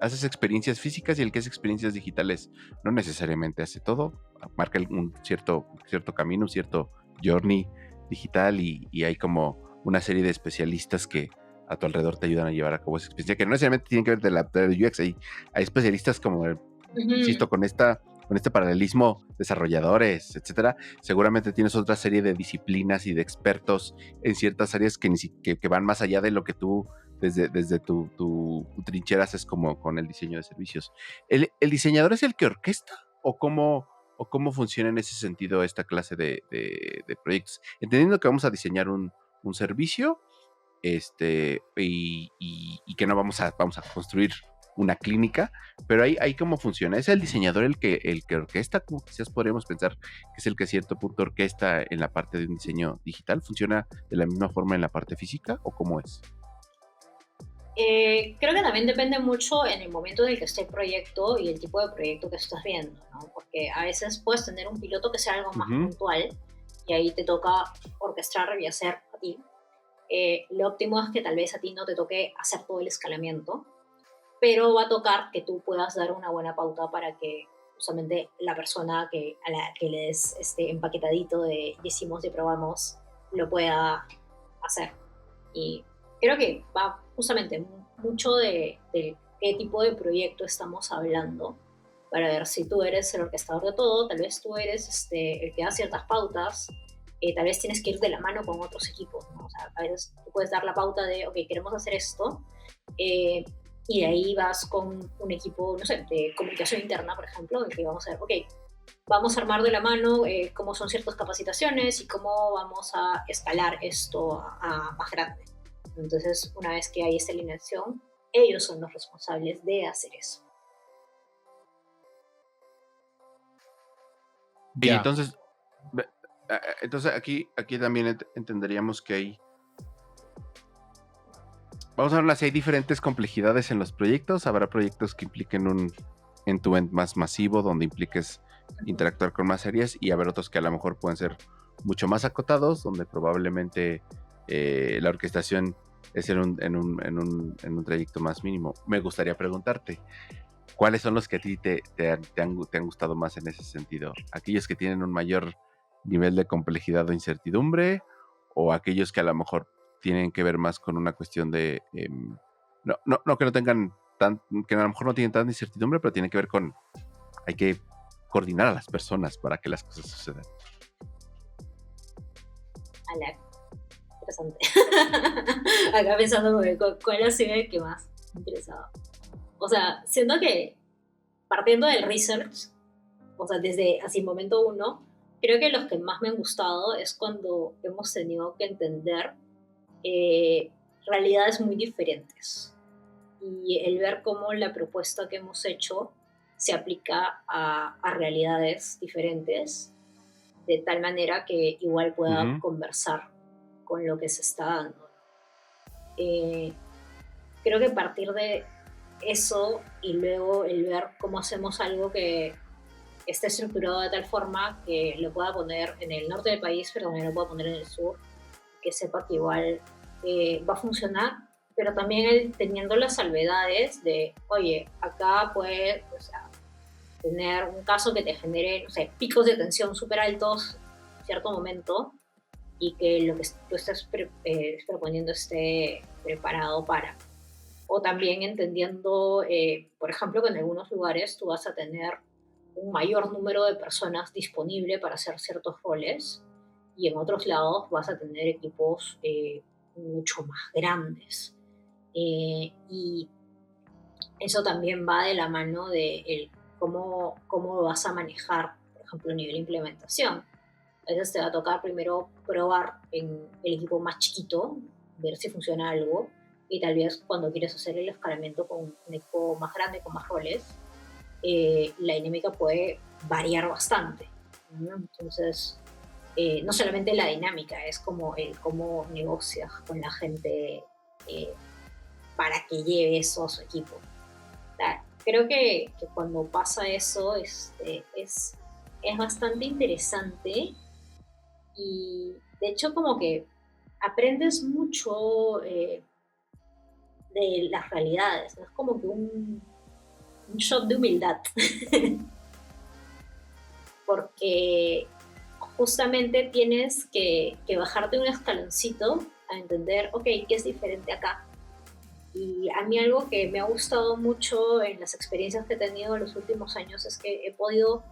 haces experiencias físicas y el que hace experiencias digitales no necesariamente hace todo, marca un cierto camino, un cierto journey digital y hay como una serie de especialistas que a tu alrededor te ayudan a llevar a cabo esa experiencia, que no necesariamente tienen que ver del UX, hay especialistas como, insisto, con este paralelismo, desarrolladores, etcétera. Seguramente tienes otra serie de disciplinas y de expertos en ciertas áreas que van más allá de lo que tú desde tu trinchera haces como con el diseño de servicios. ¿El diseñador es el que orquesta o cómo funciona en ese sentido esta clase de proyectos? Entendiendo que vamos a diseñar un servicio, y que no vamos a construir una clínica, pero ahí cómo funciona. ¿Es el diseñador el que orquesta? Como quizás podríamos pensar que es el que a cierto punto orquesta en la parte de un diseño digital. ¿Funciona de la misma forma en la parte física o cómo es? Creo que también depende mucho en el momento en el que esté el proyecto y el tipo de proyecto que estás viendo, ¿no? Porque a veces puedes tener un piloto que sea algo más Ujú. puntual y ahí te toca orquestar y hacer a ti. Lo óptimo es que tal vez a ti no te toque hacer todo el escalamiento, pero va a tocar que tú puedas dar una buena pauta para que justamente la persona a la que le des este empaquetadito de hicimos y probamos lo pueda hacer. Y creo que va justamente mucho de qué tipo de proyecto estamos hablando para ver si tú eres el orquestador de todo, tal vez tú eres el que da ciertas pautas, tal vez tienes que ir de la mano con otros equipos, ¿no? O sea, a veces tú puedes dar la pauta de, ok, queremos hacer esto, eh, y de ahí vas con un equipo, no sé, de comunicación interna, por ejemplo, en que vamos a ver, ok, vamos a armar de la mano cómo son ciertas capacitaciones y cómo vamos a escalar esto a más grande. Entonces, una vez que hay esta alineación, ellos son los responsables de hacer eso. Y Ya. entonces, entonces aquí también entenderíamos que hay, vamos a hablar si hay diferentes complejidades en los proyectos. Habrá proyectos que impliquen un end-to-end más masivo, donde impliques interactuar con más áreas, y habrá otros que a lo mejor pueden ser mucho más acotados, donde probablemente la orquestación es en un trayecto más mínimo. Me gustaría preguntarte, ¿cuáles son los que a ti te han gustado más en ese sentido? ¿Aquellos que tienen un mayor nivel de complejidad o incertidumbre? ¿O aquellos que a lo mejor tienen que ver más con una cuestión de... no que no tengan que a lo mejor no tienen tanta incertidumbre, pero tienen que ver con... Hay que coordinar a las personas para que las cosas sucedan. A la interesante. Acá pensando cuál ha sido el que más me interesaba. O sea, siento que partiendo del research, o sea, desde así momento uno, creo que los que más me han gustado es cuando hemos tenido que entender eh, realidades muy diferentes y el ver cómo la propuesta que hemos hecho se aplica a realidades diferentes de tal manera que igual pueda Ujú. conversar con lo que se está dando. Eh, Creo que a partir de eso y luego el ver cómo hacemos algo que esté estructurado de tal forma que lo pueda poner en el norte del país, pero también lo pueda poner en el sur, que sepa que igual va a funcionar, pero también él teniendo las salvedades de, oye, acá puede, o sea, tener un caso que te genere, no sé, picos de tensión súper altos en cierto momento y que lo que tú estás proponiendo esté preparado para. O también entendiendo, por ejemplo, que en algunos lugares tú vas a tener un mayor número de personas disponible para hacer ciertos roles y en otros lados vas a tener equipos mucho más grandes. Y eso también va de la mano de cómo vas a manejar, por ejemplo, a nivel implementación. A veces te va a tocar primero probar en el equipo más chiquito, ver si funciona algo, y tal vez cuando quieres hacer el escalamiento con un equipo más grande, con más roles, la dinámica puede variar bastante, ¿no? Entonces, no solamente la dinámica, es como el cómo negocias con la gente eh, para que lleve eso a su equipo. O sea, creo que cuando pasa eso es bastante interesante y de hecho como que aprendes mucho de las realidades, ¿no? Es como que un shot de humildad, porque justamente tienes que bajarte un escaloncito a entender, ok, ¿qué es diferente acá? Y a mí algo que me ha gustado mucho en las experiencias que he tenido en los últimos años es que he podido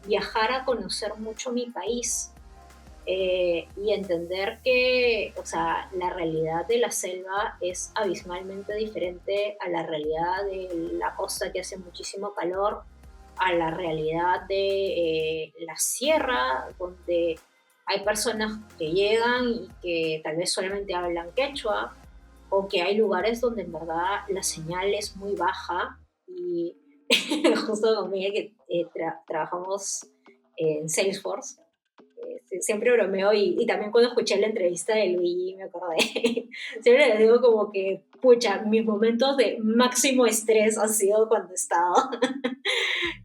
viajar a conocer mucho mi país y entender que, o sea, la realidad de la selva es abismalmente diferente a la realidad de la costa que hace muchísimo calor, a la realidad de la sierra, donde hay personas que llegan y que tal vez solamente hablan quechua, o que hay lugares donde en verdad la señal es muy baja y justo con Miguel que trabajamos en Salesforce, siempre bromeo y también cuando escuché la entrevista de Luigi me acordé. Siempre les digo como que, pucha, mis momentos de máximo estrés han sido cuando he estado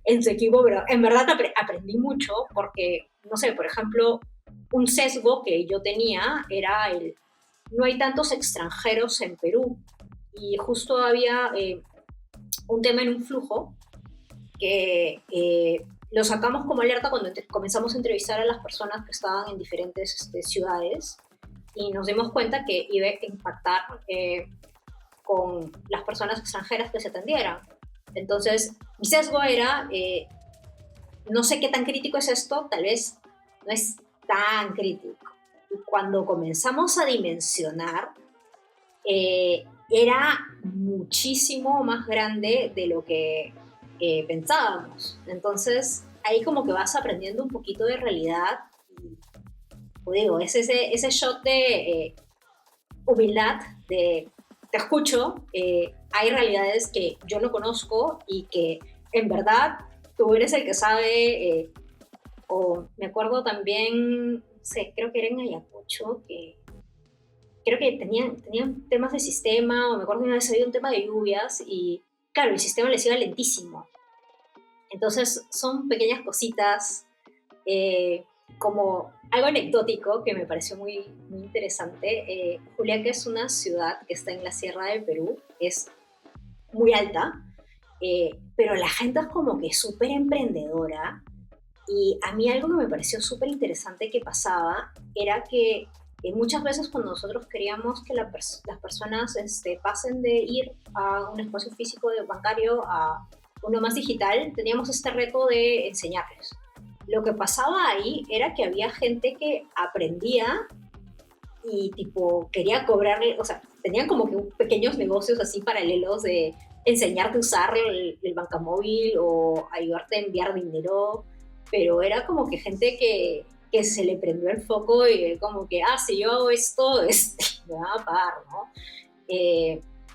en su equipo, pero en verdad aprendí mucho porque, no sé, por ejemplo, un sesgo que yo tenía era no hay tantos extranjeros en Perú y justo había un tema en un flujo que lo sacamos como alerta cuando comenzamos a entrevistar a las personas que estaban en diferentes ciudades y nos dimos cuenta que iba a impactar con las personas extranjeras que se atendieran. Entonces, mi sesgo era, no sé qué tan crítico es esto, tal vez no es tan crítico. Y cuando comenzamos a dimensionar, era muchísimo más grande de lo que pensábamos. Entonces, ahí como que vas aprendiendo un poquito de realidad. Y, como digo, es ese shot de humildad, de te escucho, hay realidades que yo no conozco y que en verdad tú eres el que sabe, o me acuerdo también, no sé, creo que era en Ayacucho, que creo que tenían temas de sistema, o me acuerdo que una vez había un tema de lluvias y claro, el sistema les iba lentísimo. Entonces son pequeñas cositas, como algo anecdótico que me pareció muy, muy interesante. Juliaca es una ciudad que está en la sierra del Perú, es muy alta, pero la gente es como que súper emprendedora. Y a mí algo que me pareció súper interesante que pasaba era que muchas veces cuando nosotros queríamos que las personas pasen de ir a un espacio físico de bancario a uno más digital, teníamos este reto de enseñarles. Lo que pasaba ahí era que había gente que aprendía y tipo quería cobrarle, o sea, tenían como que pequeños negocios así paralelos de enseñarte a usar el bancamóvil o ayudarte a enviar dinero, pero era como que gente que se le prendió el foco y como que, si yo hago esto, me van a pagar, ¿no?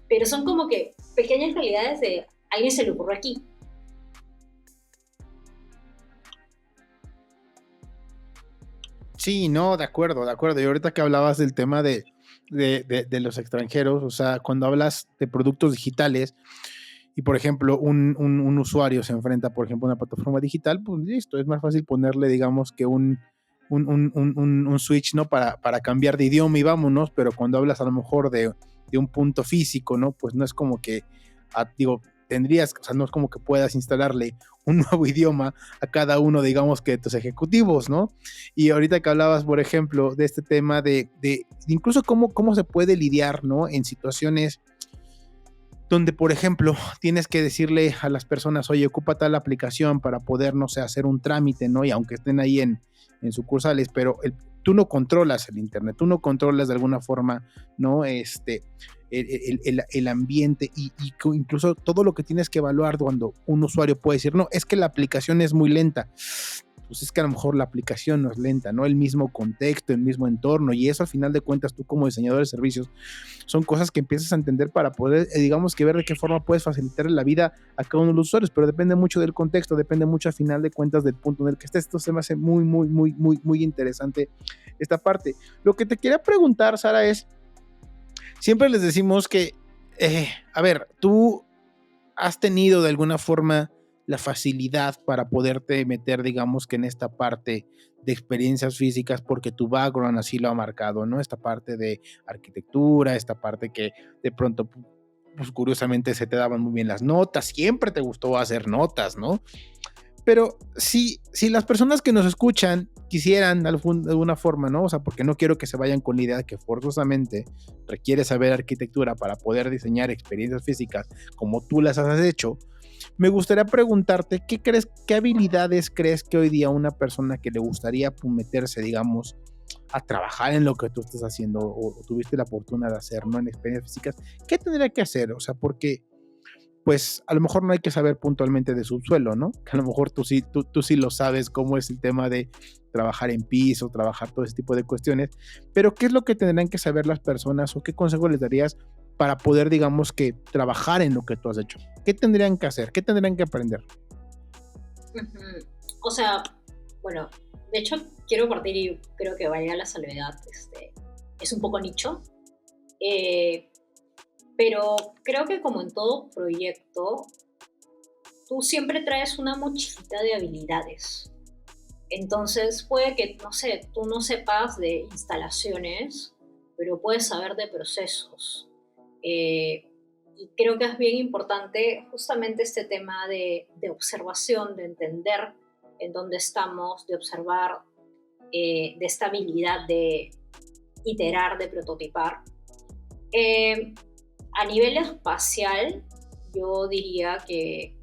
Pero son como que pequeñas realidades de a alguien se le ocurrió aquí. Sí, no, de acuerdo, de acuerdo. Y ahorita que hablabas del tema de los extranjeros, o sea, cuando hablas de productos digitales y, por ejemplo, un usuario se enfrenta, por ejemplo, a una plataforma digital, pues listo, es más fácil ponerle, digamos, que un switch, ¿no? Para cambiar de idioma y vámonos, pero cuando hablas a lo mejor de un punto físico, ¿no? Pues no es como que, digo, tendrías, o sea, no es como que puedas instalarle un nuevo idioma a cada uno, digamos, que de tus ejecutivos, ¿no? Y ahorita que hablabas, por ejemplo, de este tema de incluso cómo se puede lidiar, ¿no? En situaciones donde, por ejemplo, tienes que decirle a las personas, oye, ocupa tal aplicación para poder, no sé, hacer un trámite, ¿no? Y aunque estén ahí en sucursales, pero tú no controlas el internet, tú no controlas de alguna forma, ¿no? El ambiente y incluso todo lo que tienes que evaluar cuando un usuario puede decir, no, es que la aplicación es muy lenta. Pues es que a lo mejor la aplicación no es lenta, ¿no? El mismo contexto, el mismo entorno, y eso al final de cuentas tú como diseñador de servicios son cosas que empiezas a entender para poder, digamos que ver de qué forma puedes facilitar la vida a cada uno de los usuarios, pero depende mucho del contexto, depende mucho al final de cuentas del punto en el que estés. Esto se me hace muy, muy, muy, muy, muy interesante esta parte. Lo que te quería preguntar, Sara, es, siempre les decimos que, a ver, tú has tenido de alguna forma la facilidad para poderte meter, digamos que en esta parte de experiencias físicas porque tu background así lo ha marcado, ¿no? Esta parte de arquitectura, esta parte que de pronto, pues curiosamente se te daban muy bien las notas, siempre te gustó hacer notas, ¿no? Pero si las personas que nos escuchan quisieran de alguna forma, ¿no? O sea, porque no quiero que se vayan con la idea de que forzosamente requiere saber arquitectura para poder diseñar experiencias físicas como tú las has hecho. Me gustaría preguntarte, ¿qué habilidades crees que hoy día una persona que le gustaría meterse, digamos, a trabajar en lo que tú estás haciendo o tuviste la oportunidad de hacer, ¿no? En experiencias físicas, ¿qué tendría que hacer? O sea, porque pues a lo mejor no hay que saber puntualmente de subsuelo, ¿no? Que a lo mejor tú sí lo sabes cómo es el tema de trabajar en piso, trabajar todo ese tipo de cuestiones, pero ¿qué es lo que tendrán que saber las personas o qué consejo les darías para poder, digamos, que trabajar en lo que tú has hecho? ¿Qué tendrían que hacer? ¿Qué tendrían que aprender? O sea, bueno, de hecho quiero partir y creo que valga la salvedad, es un poco nicho, eh, pero creo que como en todo proyecto, tú siempre traes una mochilita de habilidades. Entonces puede que, no sé, tú no sepas de instalaciones, pero puedes saber de procesos. Y creo que es bien importante justamente este tema de observación, de entender en dónde estamos, de observar, de esta habilidad de iterar, de prototipar. Eh, a nivel espacial, yo diría que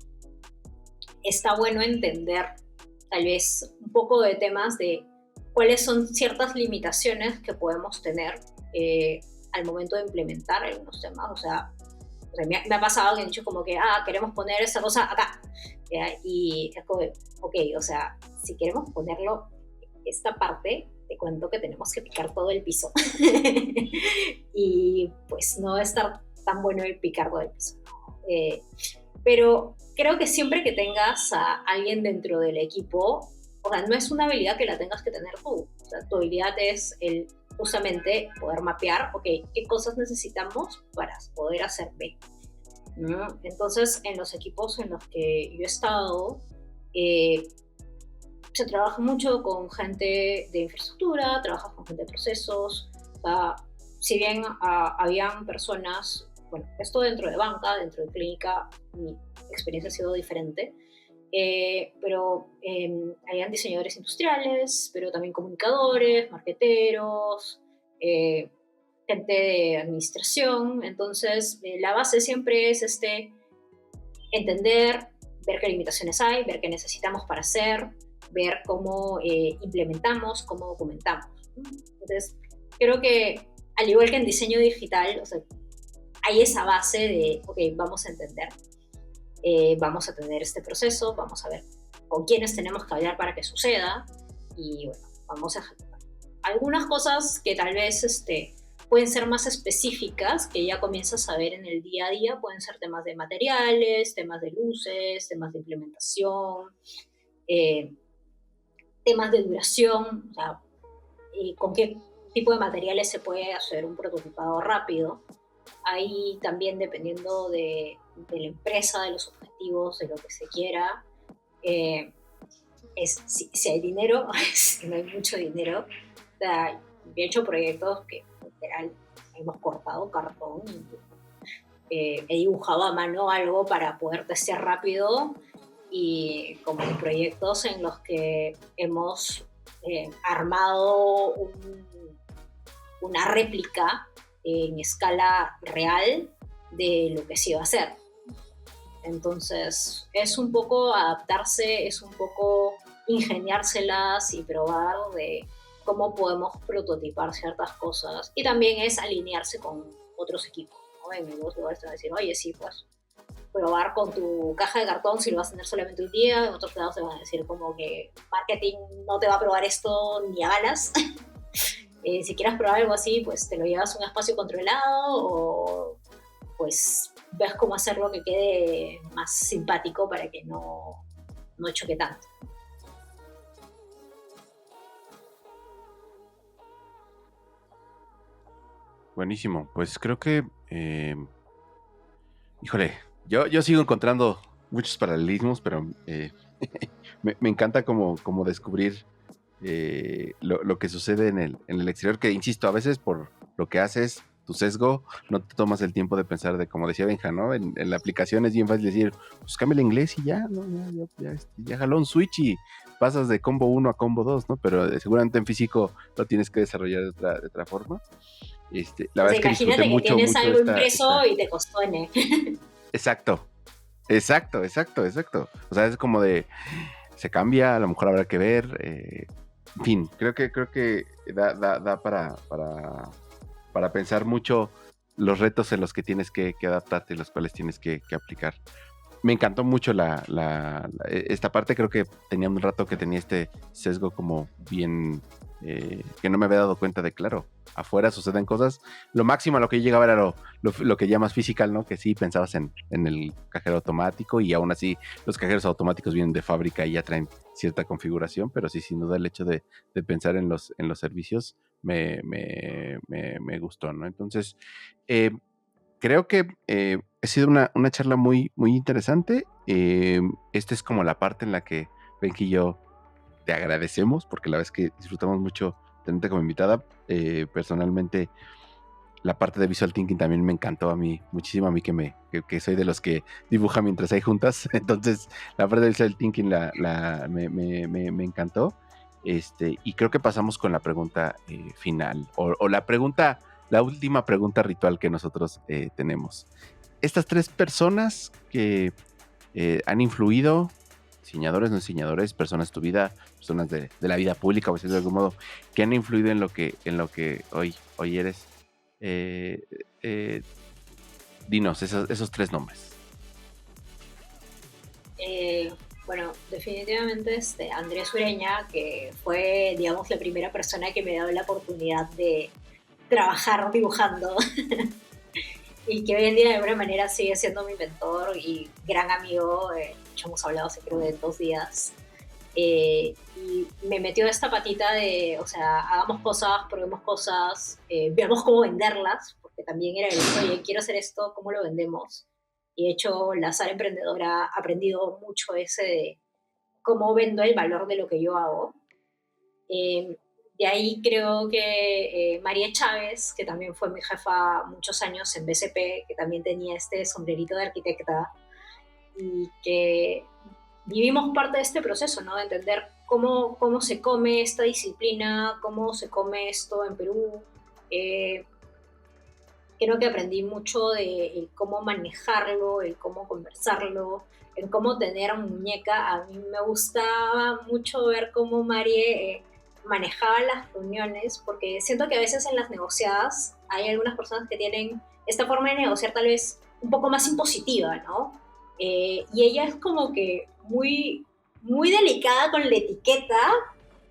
está bueno entender tal vez un poco de temas de cuáles son ciertas limitaciones que podemos tener al momento de implementar algunos temas. O sea me ha pasado que han dicho como que, queremos poner esa cosa acá. Y es como, ok, o sea, si queremos ponerlo, esta parte, te cuento que tenemos que picar todo el piso. Y pues no va a estar tan bueno el picar todo el piso. Pero creo que siempre que tengas a alguien dentro del equipo, o sea, no es una habilidad que la tengas que tener tú. O sea, tu habilidad es el justamente poder mapear, ok, qué cosas necesitamos para poder hacer B, ¿no? Entonces, en los equipos en los que yo he estado, se trabaja mucho con gente de infraestructura, trabajas con gente de procesos. O sea, si bien habían personas, bueno, esto dentro de banca, dentro de clínica, mi experiencia ha sido diferente, pero habían diseñadores industriales, pero también comunicadores, marketeros, gente de administración. Entonces, la base siempre es entender, ver qué limitaciones hay, ver qué necesitamos para hacer, ver cómo implementamos, cómo documentamos. Entonces, creo que al igual que en diseño digital, o sea, hay esa base de, ok, vamos a entender, vamos a tener este proceso, vamos a ver con quiénes tenemos que hablar para que suceda y bueno, vamos a ejecutar. Algunas cosas que tal vez pueden ser más específicas, que ya comienzas a ver en el día a día, pueden ser temas de materiales, temas de luces, temas de implementación, temas de duración, o sea, con qué tipo de materiales se puede hacer un prototipado rápido. Ahí también dependiendo de la empresa, de los objetivos, de lo que se quiera, si hay dinero, si no hay mucho dinero. O sea, he hecho proyectos que literal hemos cortado cartón y he dibujado a mano algo para poder testear rápido, y como proyectos en los que hemos armado una réplica en escala real de lo que se iba a hacer. Entonces es un poco adaptarse, es un poco ingeniárselas y probar de cómo podemos prototipar ciertas cosas, y también es alinearse con otros equipos, ¿no? En algunos lugares te van a decir, oye, sí, pues probar con tu caja de cartón si lo vas a tener solamente un día. En otros lados te van a decir como que marketing no te va a probar esto ni a balas. Si quieres probar algo así, pues te lo llevas a un espacio controlado o pues ves cómo hacerlo que quede más simpático para que no choque tanto. Buenísimo, pues creo que, híjole, yo sigo encontrando muchos paralelismos, pero me encanta como descubrir lo que sucede en el exterior, que insisto, a veces por lo que haces, tu sesgo, no te tomas el tiempo de pensar de, como decía Benja, ¿no? En la aplicación es bien fácil decir, pues cambia el inglés y ya, ¿no? Ya jaló un switch y pasas de combo 1 a combo 2, ¿no? Pero seguramente en físico lo tienes que desarrollar de otra forma. La verdad es que imagínate disfruté mucho, tienes mucho algo impreso y te costó Exacto. O sea, es como de, se cambia, a lo mejor habrá que ver, en fin, creo que da para pensar mucho los retos en los que tienes que adaptarte y los cuales tienes que aplicar. Me encantó mucho esta parte, creo que tenía un rato que tenía este sesgo como bien que no me había dado cuenta de, claro, afuera suceden cosas. Lo máximo a lo que yo llegaba era lo que llamas physical, ¿no? Que sí pensabas en el cajero automático, y aún así los cajeros automáticos vienen de fábrica y ya traen cierta configuración, pero sí, sin duda el hecho de pensar en los servicios me gustó, ¿no? Entonces, creo que ha sido una charla muy, muy interesante. Esta es como la parte en la que Benji y yo te agradecemos, porque la verdad es que disfrutamos mucho tenerte como invitada. Personalmente, la parte de Visual Thinking también me encantó a mí, muchísimo a mí, que soy de los que dibuja mientras hay juntas. Entonces, la parte de Visual Thinking me encantó. Y creo que pasamos con la pregunta final, o la última pregunta ritual que nosotros tenemos. Estas 3 personas que han influido, diseñadores, no diseñadores, personas de tu vida, personas de la vida pública, o de algún modo, que han influido en lo que hoy eres. Dinos esos 3 nombres. Bueno, definitivamente Andrés Ureña, que fue, digamos, la primera persona que me dio la oportunidad de trabajar dibujando y que hoy en día de alguna manera sigue siendo mi mentor y gran amigo. Ya hemos hablado hace creo de 2 días. Y me metió esta patita de, o sea, hagamos cosas, probemos cosas, veamos cómo venderlas, porque también era el, oye, quiero hacer esto, ¿cómo lo vendemos? Y de hecho, la Sara Emprendedora ha aprendido mucho ese de cómo vendo el valor de lo que yo hago. De ahí creo que María Chávez, que también fue mi jefa muchos años en BCP, que también tenía este sombrerito de arquitecta, y que vivimos parte de este proceso, ¿no? De entender cómo se come esta disciplina, cómo se come esto en Perú. Creo que aprendí mucho de el cómo manejarlo, el cómo conversarlo, el cómo tener muñeca. A mí me gustaba mucho ver cómo Marie manejaba las reuniones, porque siento que a veces en las negociadas hay algunas personas que tienen esta forma de negociar tal vez un poco más impositiva, ¿no? Y ella es como que muy, muy delicada con la etiqueta,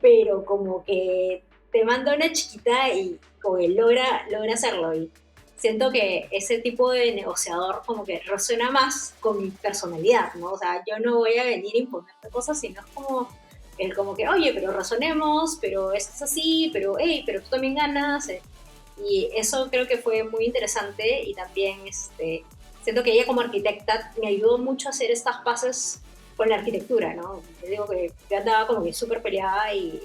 pero como que te manda una chiquita y como que logra hacerlo. Y siento que ese tipo de negociador como que resuena más con mi personalidad, ¿no? O sea, yo no voy a venir a imponerte cosas, sino es como el como que, oye, pero razonemos, pero esto es así, pero hey, pero tú también ganas. Y eso creo que fue muy interesante. Y también siento que ella como arquitecta me ayudó mucho a hacer estas paces con la arquitectura, ¿no? Te digo que yo andaba como que súper peleada y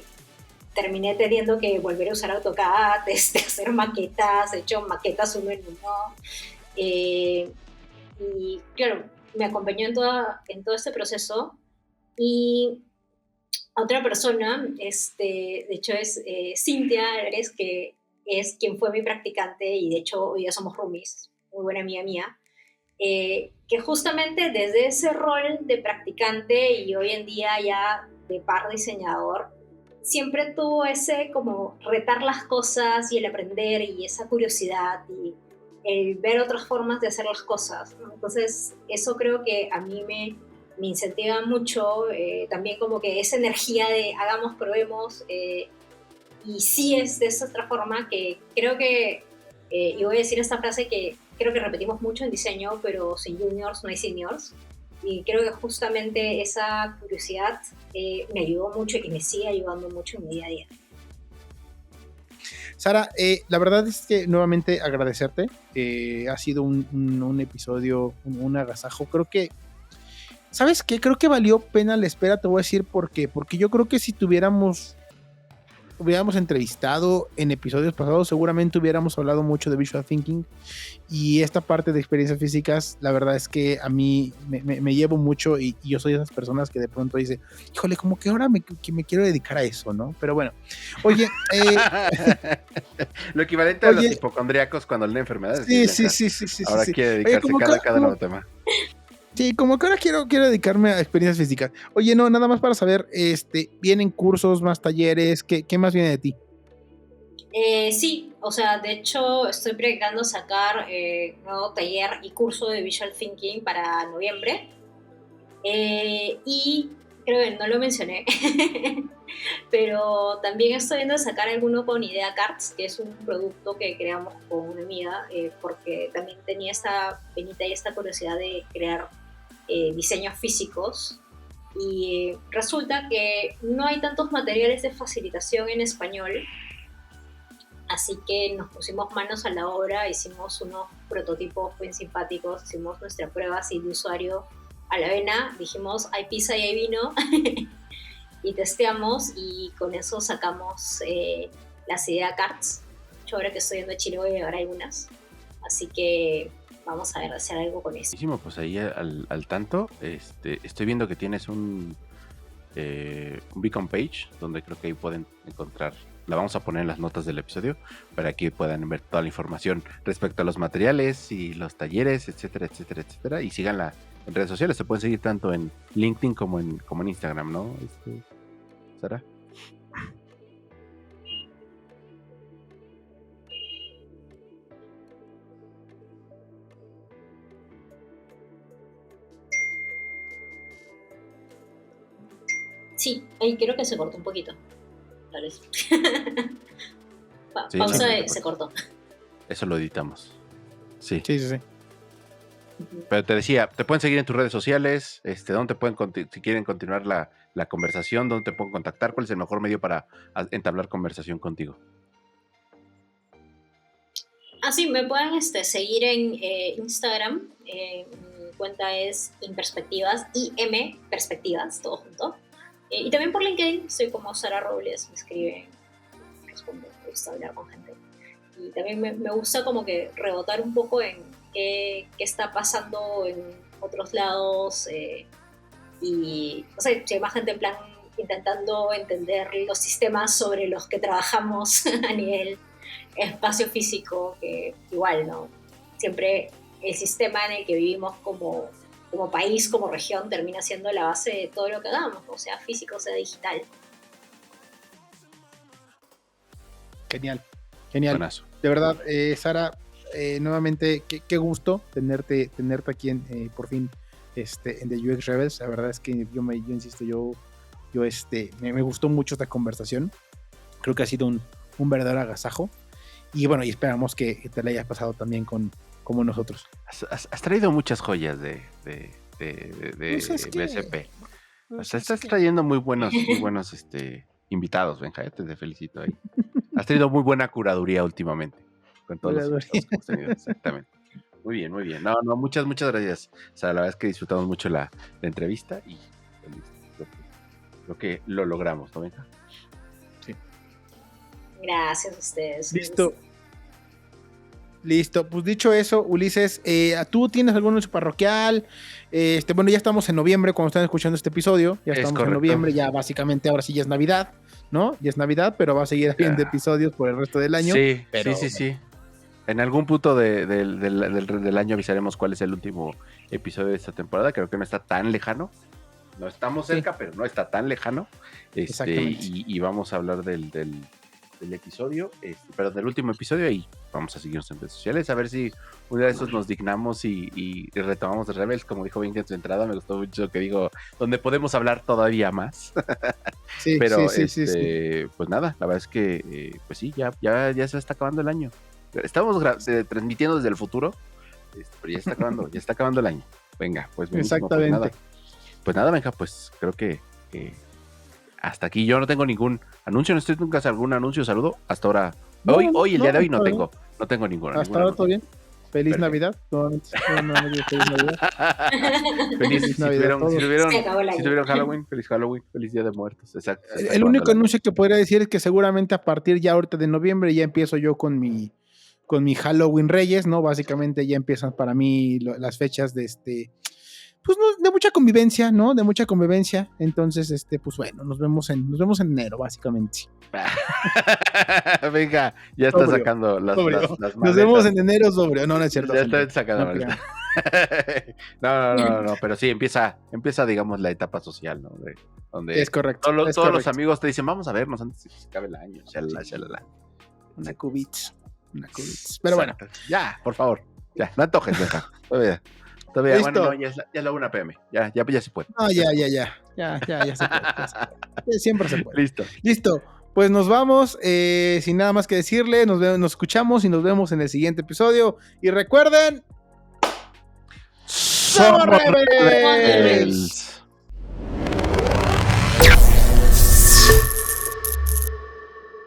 terminé teniendo que volver a usar AutoCAD, hacer maquetas, he hecho maquetas uno en uno. Y claro, me acompañó en todo este proceso. Y otra persona, de hecho es Cintia Álvarez, que es quien fue mi practicante y de hecho hoy ya somos roomies, muy buena amiga mía, que justamente desde ese rol de practicante y hoy en día ya de par diseñador, siempre tuvo ese como retar las cosas y el aprender y esa curiosidad y el ver otras formas de hacer las cosas, ¿no? Entonces eso creo que a mí me incentiva mucho, también como que esa energía de hagamos, probemos, y sí es de esa otra forma que creo que, y voy a decir esta frase que creo que repetimos mucho en diseño, pero sin juniors no hay seniors, y creo que justamente esa curiosidad me ayudó mucho y me sigue ayudando mucho en mi día a día. Sara, la verdad es que nuevamente agradecerte. Ha sido un episodio, un agasajo. Creo que, ¿sabes qué? Creo que valió pena la espera, te voy a decir por qué. Porque yo creo que si hubiéramos entrevistado en episodios pasados, seguramente hubiéramos hablado mucho de Visual Thinking, y esta parte de experiencias físicas, la verdad es que a mí me llevo mucho, y yo soy de esas personas que de pronto dice, híjole, como que ahora me quiero dedicar a eso, ¿no? Pero bueno, oye, lo equivalente a los hipocondríacos cuando leen enfermedades. Sí. Ahora quiere dedicarse cada nuevo tema. Sí, como que ahora quiero dedicarme a experiencias físicas. Oye, no, nada más para saber, ¿vienen cursos, más talleres? ¿Qué más viene de ti? Sí, o sea, de hecho estoy practicando sacar nuevo taller y curso de Visual Thinking para noviembre. Y creo que no lo mencioné, pero también estoy viendo sacar alguno con Idea Cards, que es un producto que creamos con una amiga, porque también tenía esta penita y esta curiosidad de crear diseños físicos. Y resulta que no hay tantos materiales de facilitación en español, así que nos pusimos manos a la obra, hicimos unos prototipos bien simpáticos, hicimos nuestra prueba así de usuario a la vena, dijimos hay pizza y hay vino y testeamos y con eso sacamos las Idea Cards. Yo ahora que estoy yendo a Chile voy a llevar algunas, así que vamos a ver, hacer algo con eso. Buenísimo, pues ahí al tanto. Estoy viendo que tienes un beacon page, donde creo que ahí pueden encontrar, la vamos a poner en las notas del episodio, para que puedan ver toda la información respecto a los materiales y los talleres, etcétera, etcétera, etcétera. Y síganla en redes sociales, se pueden seguir tanto en LinkedIn como en Instagram, ¿no? Sara. Sí, ahí creo que se cortó un poquito. Tal vez. Sí, Pausa, no, se cortó. Eso lo editamos. Sí. Sí. Pero te decía, te pueden seguir en tus redes sociales, ¿dónde te pueden, si quieren continuar la conversación, dónde te pueden contactar? ¿Cuál es el mejor medio para entablar conversación contigo? Sí, me pueden seguir en Instagram. Mi cuenta es imperspectivas, Perspectivas, todo junto. Y también por LinkedIn, soy como Sara Robles, me escriben, respondo, me gusta hablar con gente. Y también me gusta como que rebotar un poco en qué está pasando en otros lados y, no sé, si hay más gente en plan intentando entender los sistemas sobre los que trabajamos a nivel espacio físico, que igual, ¿no? Siempre el sistema en el que vivimos como país, como región, termina siendo la base de todo lo que hagamos, ¿no? Sea físico, sea digital. Genial. Buenazo. De verdad, Sara, nuevamente, qué gusto tenerte aquí por fin en The UX Rebels. La verdad es que yo insisto, me gustó mucho esta conversación. Creo que ha sido un verdadero agasajo. Y bueno, y esperamos que te la hayas pasado también como nosotros. Has traído muchas joyas de Pues es que- BSP. O pues sea, es estás que- trayendo muy buenos invitados, Benja, te felicito ahí. Has tenido muy buena curaduría últimamente con todos los Curaduría. invitados que hemos tenido, exactamente. Muy bien, muy bien. No, muchas gracias. O sea, la verdad es que disfrutamos mucho la entrevista y lo logramos, ¿no, Benja? Gracias a ustedes. Listo, pues dicho eso, Ulises, ¿tú tienes algún anuncio parroquial? Bueno, ya estamos en noviembre cuando están escuchando este episodio, ya Es estamos correcto. en noviembre, ya básicamente ahora sí ya es Navidad, ¿no? Ya es Navidad, pero va a seguir habiendo episodios por el resto del año. Sí, pero, sí. En algún punto del año avisaremos cuál es el último episodio de esta temporada. Creo que no está tan lejano. No estamos cerca, pero no está tan lejano. Exactamente. Y vamos a hablar del episodio, pero del último episodio, y vamos a seguirnos en redes sociales, a ver si una de esos nos dignamos y retomamos de Rebels, como dijo bien en su entrada. Me gustó mucho que digo, donde podemos hablar todavía más. Sí, Pero sí. pues nada, la verdad es que pues sí, ya se está acabando el año. Estamos transmitiendo desde el futuro, pero ya está acabando el año. Venga, pues buenísimo. Exactamente. Pues nada, venga, pues creo que hasta aquí yo no tengo ningún anuncio, no estoy nunca algún anuncio, saludo. Hasta ahora, hoy el día de hoy no tengo ninguno. Hasta ahora todo bien. Feliz Perfecto. Navidad. Feliz Navidad. Feliz Navidad a todos. si Se acabó el año. tuvieron Halloween, feliz Día de Muertos. Exacto. El único anuncio que podría decir es que seguramente a partir ya ahorita de noviembre ya empiezo yo con mi Halloween Reyes, ¿no? Básicamente ya empiezan para mí las fechas de pues no, de mucha convivencia, ¿no? De mucha convivencia. Entonces, pues bueno, nos vemos en enero, básicamente. Venga, ya está Sobrio, sacando las Nos maletas. vemos en enero, sobrio. No es cierto. Ya gente. está sacando No maletas. No, pero sí, empieza, digamos, la etapa social, ¿no? Donde Es correcto. todos los amigos te dicen, vamos a vernos antes de que se acabe el año. Shalala. Una cubits. Pero bueno. Ya, por favor. Ya, no antojes, deja. Todavía. Todavía, Listo. bueno, no, ya es la 1 p.m. Ya se puede. No, ya se puede. Ya se puede. Siempre se puede. Listo. Pues nos vamos, sin nada más que decirle, nos escuchamos y nos vemos en el siguiente episodio. Y recuerden, ¡somos rebeldes!